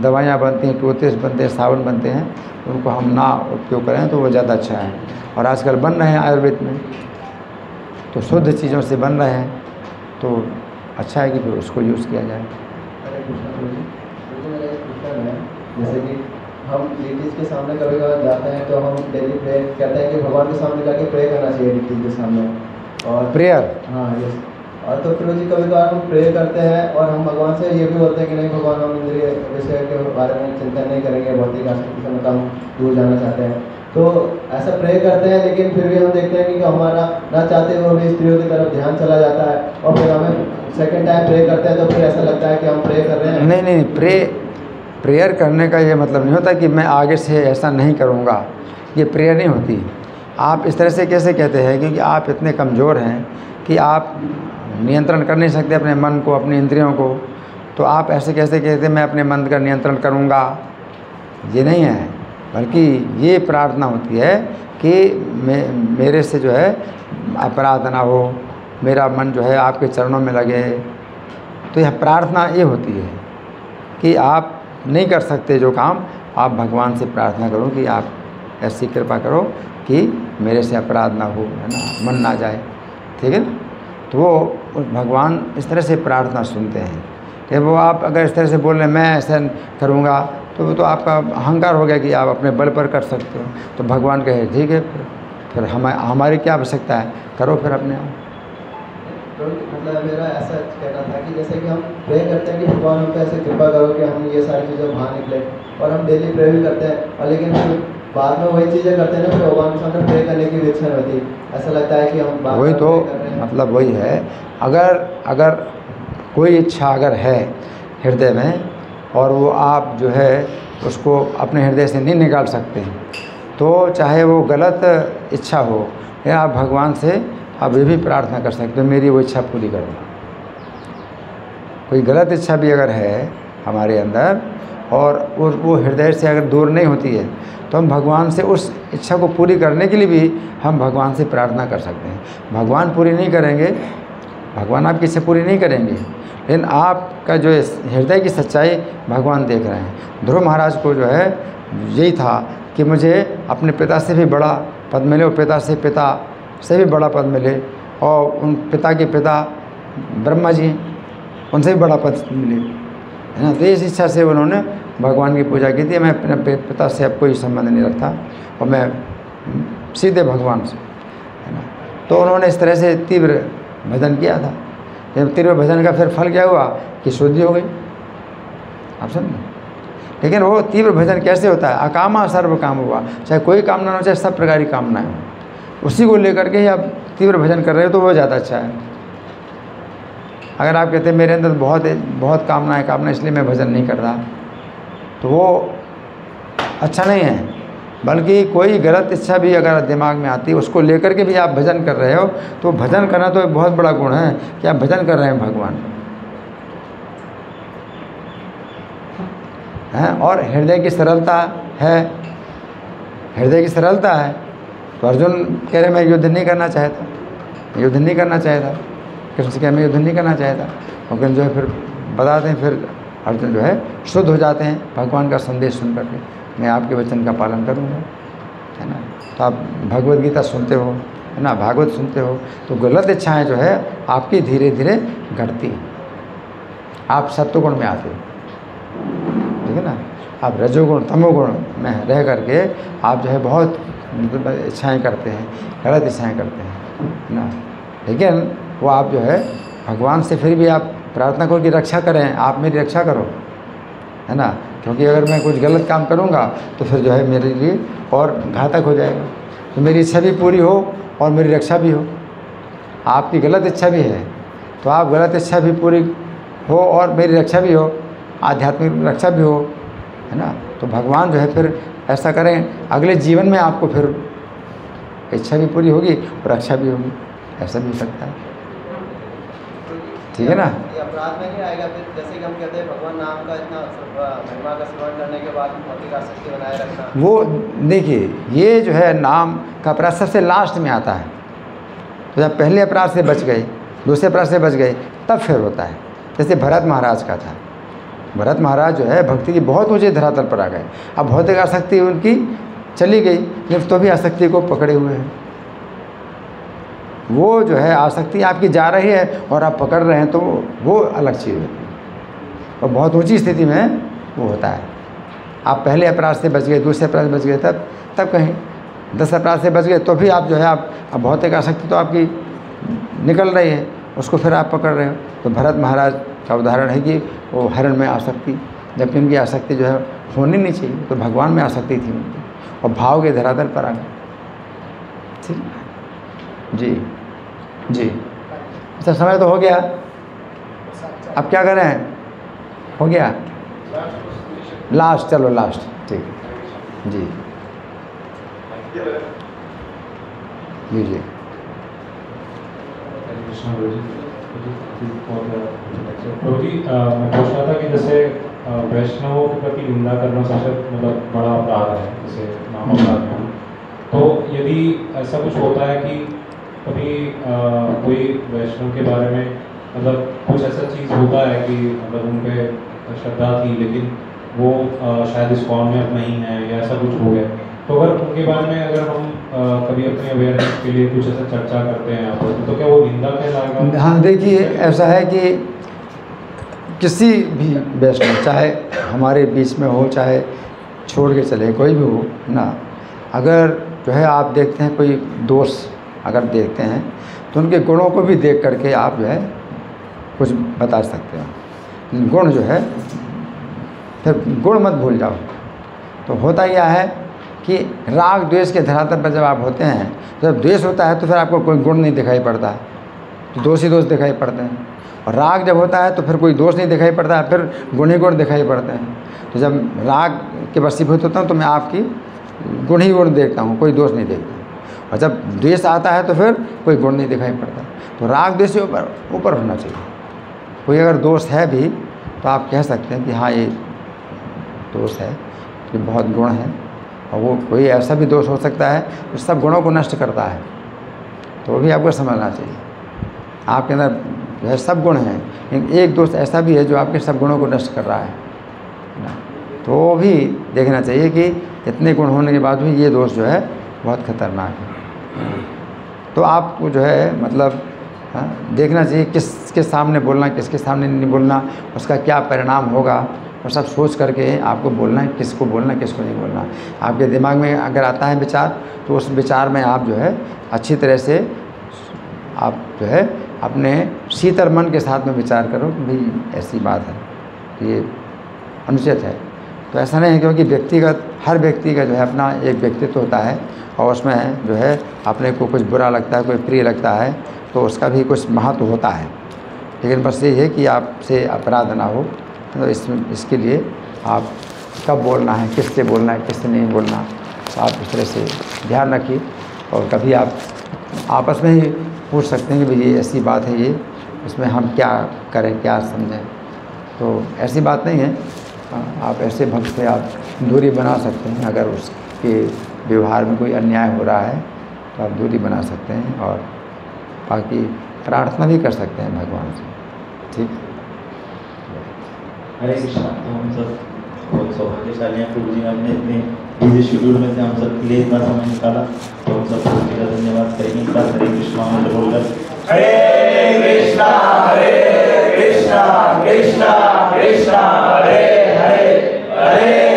दवाइयाँ बनती हैं, टूथपेस्ट बनते हैं, साबुन बनते हैं, उनको हम ना उपयोग करें तो वो ज़्यादा अच्छा है। और आजकल बन रहे हैं आयुर्वेद में, तो शुद्ध चीज़ों से बन रहे हैं, तो अच्छा है कि फिर उसको यूज़ किया जाए। हरे कृष्णा गुरु जी, मुझे मेरा एक क्वेश्चन है, जैसे कि हम लेडीज़ के सामने कभी कभार जाते हैं तो हम डेली प्रे कहते हैं कि भगवान के सामने जाके प्रे करना चाहिए लेडीज़ के सामने, और प्रेयर, हाँ यस। और तो फिर जी कभी कभार हम प्रे करते हैं और हम भगवान से ये भी बोलते हैं कि नहीं भगवान, हम इंद्रिय विषय के बारे में चिंतन नहीं करेंगे, भौतिक आसक्ति से हम दूर जाना चाहते हैं। तो ऐसा प्रे करते हैं, लेकिन फिर भी हम देखते हैं कि हमारा ना चाहते हुए भी स्त्रियों की तरफ ध्यान चला जाता है, और फिर हमें सेकंड टाइम प्रे करते हैं तो फिर ऐसा लगता है कि हम प्रे कर रहे हैं। नहीं, प्रेयर करने का ये मतलब नहीं होता कि मैं आगे से ऐसा नहीं करूँगा, ये प्रेयर नहीं होती। आप इस तरह से कैसे कहते हैं, क्योंकि आप इतने कमज़ोर हैं कि आप नियंत्रण कर नहीं सकते अपने मन को, अपनी इंद्रियों को, तो आप ऐसे कैसे कहते मैं अपने मन का नियंत्रण करूँगा, ये नहीं है। बल्कि ये प्रार्थना होती है कि मेरे से जो है अपराध ना हो, मेरा मन जो है आपके चरणों में लगे। तो यह प्रार्थना ये होती है कि आप नहीं कर सकते जो काम, आप भगवान से प्रार्थना करो कि आप ऐसी कृपा करो कि मेरे से अपराध ना हो, है ना, मन ना जाए, ठीक है ना। तो वो भगवान इस तरह से प्रार्थना सुनते हैं कि वो आप अगर इस तरह से बोल रहे हैं मैं ऐसा करूँगा, तो वो तो आपका अहंकार हो गया कि आप अपने बल पर कर सकते हो। तो भगवान कहे ठीक है, फिर हमारी क्या आवश्यकता है, करो फिर अपने आप। तो मतलब मेरा ऐसा कहना था कि जैसे कि हम प्रे करते हैं कि भगवान हम पे ऐसे कृपा करो कि हम ये सारी चीज़ें बाहर निकले, और हम डेली प्रे भी करते हैं, और लेकिन फिर बाद में वही चीज़ें करते हैं ना, फिर भगवान के सामने प्रे करने की भी इच्छा होती है। ऐसा लगता है कि हम वही तो मतलब वही है, अगर कोई इच्छा अगर है हृदय में और वो आप जो है उसको अपने हृदय से नहीं निकाल सकते, तो चाहे वो गलत इच्छा हो, या आप भगवान से आप ये भी प्रार्थना कर सकते हो मेरी वो इच्छा पूरी कर दो। कोई गलत इच्छा भी अगर है हमारे अंदर और वो हृदय से अगर दूर नहीं होती है, तो हम भगवान से उस इच्छा को पूरी करने के लिए भी हम भगवान से प्रार्थना कर सकते हैं। भगवान पूरी नहीं करेंगे, भगवान आपकी इच्छा पूरी नहीं करेंगे, लेकिन आपका जो हृदय की सच्चाई भगवान देख रहे हैं। ध्रुव महाराज को जो है यही था कि मुझे अपने पिता से भी बड़ा पद मिले, और पिता से भी बड़ा पद मिले, और उन पिता के पिता ब्रह्मा जी उनसे भी बड़ा पद मिले, है ना। तो इस इच्छा से उन्होंने भगवान की पूजा की थी। मैं अपने पिता से अब कोई संबंध नहीं रखता, और मैं सीधे भगवान से, है ना। तो उन्होंने इस तरह से तीव्र भजन किया था। जब तीव्र भजन का फिर फल क्या हुआ कि शुद्धि हो गई, आप समझे। लेकिन वो तीव्र भजन कैसे होता है, अकामा सर्व काम हुआ, चाहे कोई कामना हो चाहे सब प्रकार की कामनाएं हो, उसी को लेकर के ही आप तीव्र भजन कर रहे हो, तो वो ज़्यादा अच्छा है। अगर आप कहते हैं मेरे अंदर बहुत कामना इसलिए मैं भजन नहीं कर रहा, तो वो अच्छा नहीं है। बल्कि कोई गलत इच्छा भी अगर दिमाग में आती है, उसको लेकर के भी आप भजन कर रहे हो, तो भजन करना तो एक बहुत बड़ा गुण है कि आप भजन कर रहे हैं भगवान, हैं। और हृदय की सरलता है, हृदय की सरलता है तो अर्जुन कह रहे मैं युद्ध नहीं करना चाहता, युद्ध नहीं करना चाहता। कृष्ण से कह मैं युद्ध नहीं करना चाहता। और जो है फिर बताते हैं, फिर अर्जुन जो है शुद्ध हो जाते हैं भगवान का संदेश सुन करके, मैं आपके वचन का पालन करूँगा, है ना। तो आप भगवद गीता सुनते हो, है ना, भागवत सुनते हो, तो गलत इच्छाएं जो है आपकी धीरे धीरे घटती हैं, आप सत्वगुण में आते हो, ठीक है ना। आप रजोगुण तमोगुण में रह करके आप जो है बहुत इच्छाएं करते हैं, गलत इच्छाएं करते हैं, है ना। लेकिन वो आप जो है भगवान से फिर भी आप प्रार्थना करो कि रक्षा करें, आप मेरी रक्षा करो, है ना। क्योंकि अगर मैं कुछ गलत काम करूँगा तो फिर जो है मेरे लिए और घातक हो जाएगा। तो मेरी इच्छा भी पूरी हो और मेरी रक्षा भी हो। आपकी गलत इच्छा भी है तो आप गलत इच्छा भी पूरी हो और मेरी रक्षा भी हो, आध्यात्मिक रक्षा भी हो, है ना। तो भगवान जो है फिर ऐसा करें, अगले जीवन में आपको फिर इच्छा भी पूरी होगी और रक्षा भी होगी, ऐसा भी हो सकता है, ठीक है ना। ये अपराध में नहीं आएगा फिर, जैसे कि हम कहते हैं भगवान नाम का इतना महिमा का स्मरण करने के बाद भौतिक आसक्ति बनाए रखना, वो देखिए ये जो है नाम का अपराध सबसे लास्ट में आता है। तो जब पहले अपराध से बच गए, दूसरे अपराध से बच गए, तब फिर होता है। जैसे भरत महाराज का था, भरत महाराज जो है भक्ति की बहुत ऊंचे धरातल पर आ गए। अब भौतिक आसक्ति उनकी चली गई, लेकिन तो भी आसक्ति को पकड़े हुए हैं। वो जो है आसक्ति आपकी जा रही है और आप पकड़ रहे हैं, तो वो अलग चीज़ होती है और बहुत ऊंची स्थिति में वो होता है। आप पहले अपराध से बच गए, दूसरे अपराध से बच गए, तब कहीं 10 अपराध से बच गए तो भी आप जो है आप भौतिक आसक्ति तो आपकी निकल रही है, उसको फिर आप पकड़ रहे हो। तो भरत महाराज का उदाहरण है कि वो हरण में आसक्ति, जबकि उनकी आसक्ति जो है होनी नहीं चाहिए, तो भगवान में आसक्ति थी उनकी और भाव के धरातल पर आ गए, ठीक जी जी। अच्छा समय तो हो गया, अब क्या करें, हो गया लास्ट, चलो लास्ट, ठीक जी जी जी। प्रभु जी मैं पूछ रहा था कि जैसे वैष्णवों के प्रति निंदा करना सबसे मतलब बड़ा अपराध है, जैसे नाम अपराध में, तो यदि ऐसा कुछ होता है कि कभी कोई वैष्णव के बारे में मतलब कुछ ऐसा चीज़ होता है कि मतलब उन पे श्रद्धा थी लेकिन वो शायद इस्कॉन में अब नहीं है या ऐसा कुछ हो गया, तो अगर उनके बारे में अगर हम कभी अपने अवेयरनेस के लिए कुछ ऐसा चर्चा करते हैं आपस में, तो क्या वो निंदा कहलाएगा? हाँ देखिए, ऐसा है कि किसी भी वैष्णव, चाहे हमारे बीच में हो चाहे छोड़ के चले, कोई भी हो ना, अगर जो है आप देखते हैं कोई दोष अगर देखते हैं तो उनके गुणों को भी देख करके आप जो है कुछ बता सकते हो। गुण जो है, फिर गुण मत भूल जाओ। तो होता क्या है कि राग द्वेष के धरातल पर जब आप होते हैं, जब द्वेष होता है तो फिर आपको कोई गुण नहीं दिखाई पड़ता, तो दोष ही दोष दिखाई पड़ते हैं। और राग जब होता है तो फिर कोई दोष नहीं दिखाई पड़ता, फिर गुण ही गुण दिखाई पड़ते हैं। तो जब राग के वशीभूत होता हूँ तो मैं आपकी गुण ही गुण देखता हूँ, कोई दोष नहीं देखता। और जब द्वेष आता है तो फिर कोई गुण नहीं दिखाई पड़ता। तो राग द्वेष से ऊपर होना चाहिए। कोई अगर दोष है भी तो आप कह सकते हैं कि हाँ ये दोष है, ये बहुत गुण है। और वो कोई ऐसा भी दोष हो सकता है जो सब गुणों को नष्ट करता है, तो वो भी आपको समझना चाहिए। आपके अंदर जो है सब गुण हैं, लेकिन एक दोष ऐसा भी है जो आपके सब गुणों को नष्ट कर रहा है ना, तो वो भी देखना चाहिए कि इतने गुण होने के बाद भी ये दोष जो है बहुत खतरनाक है। तो आपको जो है मतलब देखना चाहिए किसके सामने बोलना, किसके सामने नहीं बोलना, उसका क्या परिणाम होगा, और सब सोच करके आपको बोलना है, किसको बोलना किसको नहीं बोलना। आपके दिमाग में अगर आता है विचार, तो उस विचार में आप जो है अच्छी तरह से आप जो है अपने शीतल मन के साथ में विचार करो कि भाई ऐसी बात है, ये अनुचित है। तो ऐसा नहीं है, क्योंकि व्यक्तिगत हर व्यक्ति का जो है अपना एक व्यक्तित्व होता है, और उसमें जो है अपने को कुछ बुरा लगता है, कोई प्रिय लगता है, तो उसका भी कुछ महत्व होता है। लेकिन बस ये है कि आपसे अपराध ना हो, तो इसके लिए आप कब बोलना है, किससे बोलना है, किससे नहीं बोलना, तो आप इस तरह से ध्यान रखिए। और कभी आप आपस में ही पूछ सकते हैं कि भाई ये ऐसी बात है, ये इसमें हम क्या करें, क्या समझें। तो ऐसी बात नहीं है, आप ऐसे भक्त से आप दूरी बना सकते हैं। अगर उसके व्यवहार में कोई अन्याय हो रहा है तो आप दूरी बना सकते हैं और बाकी प्रार्थना भी कर सकते हैं भगवान से। ठीक। हरे कृष्णा। तो हम सब बहुत सौभाग्यशाली हैं, प्रभु जी ने अपने इतने बिजी शेड्यूल में से हम सब के लिए इतना समय निकाला, तो हम सब प्रभु जी का धन्यवाद करेंगे। एक बार हरे कृष्णा मंत्र बोलकर हरे कृष्णा कृष्णा कृष्णा हरे हरे, हरे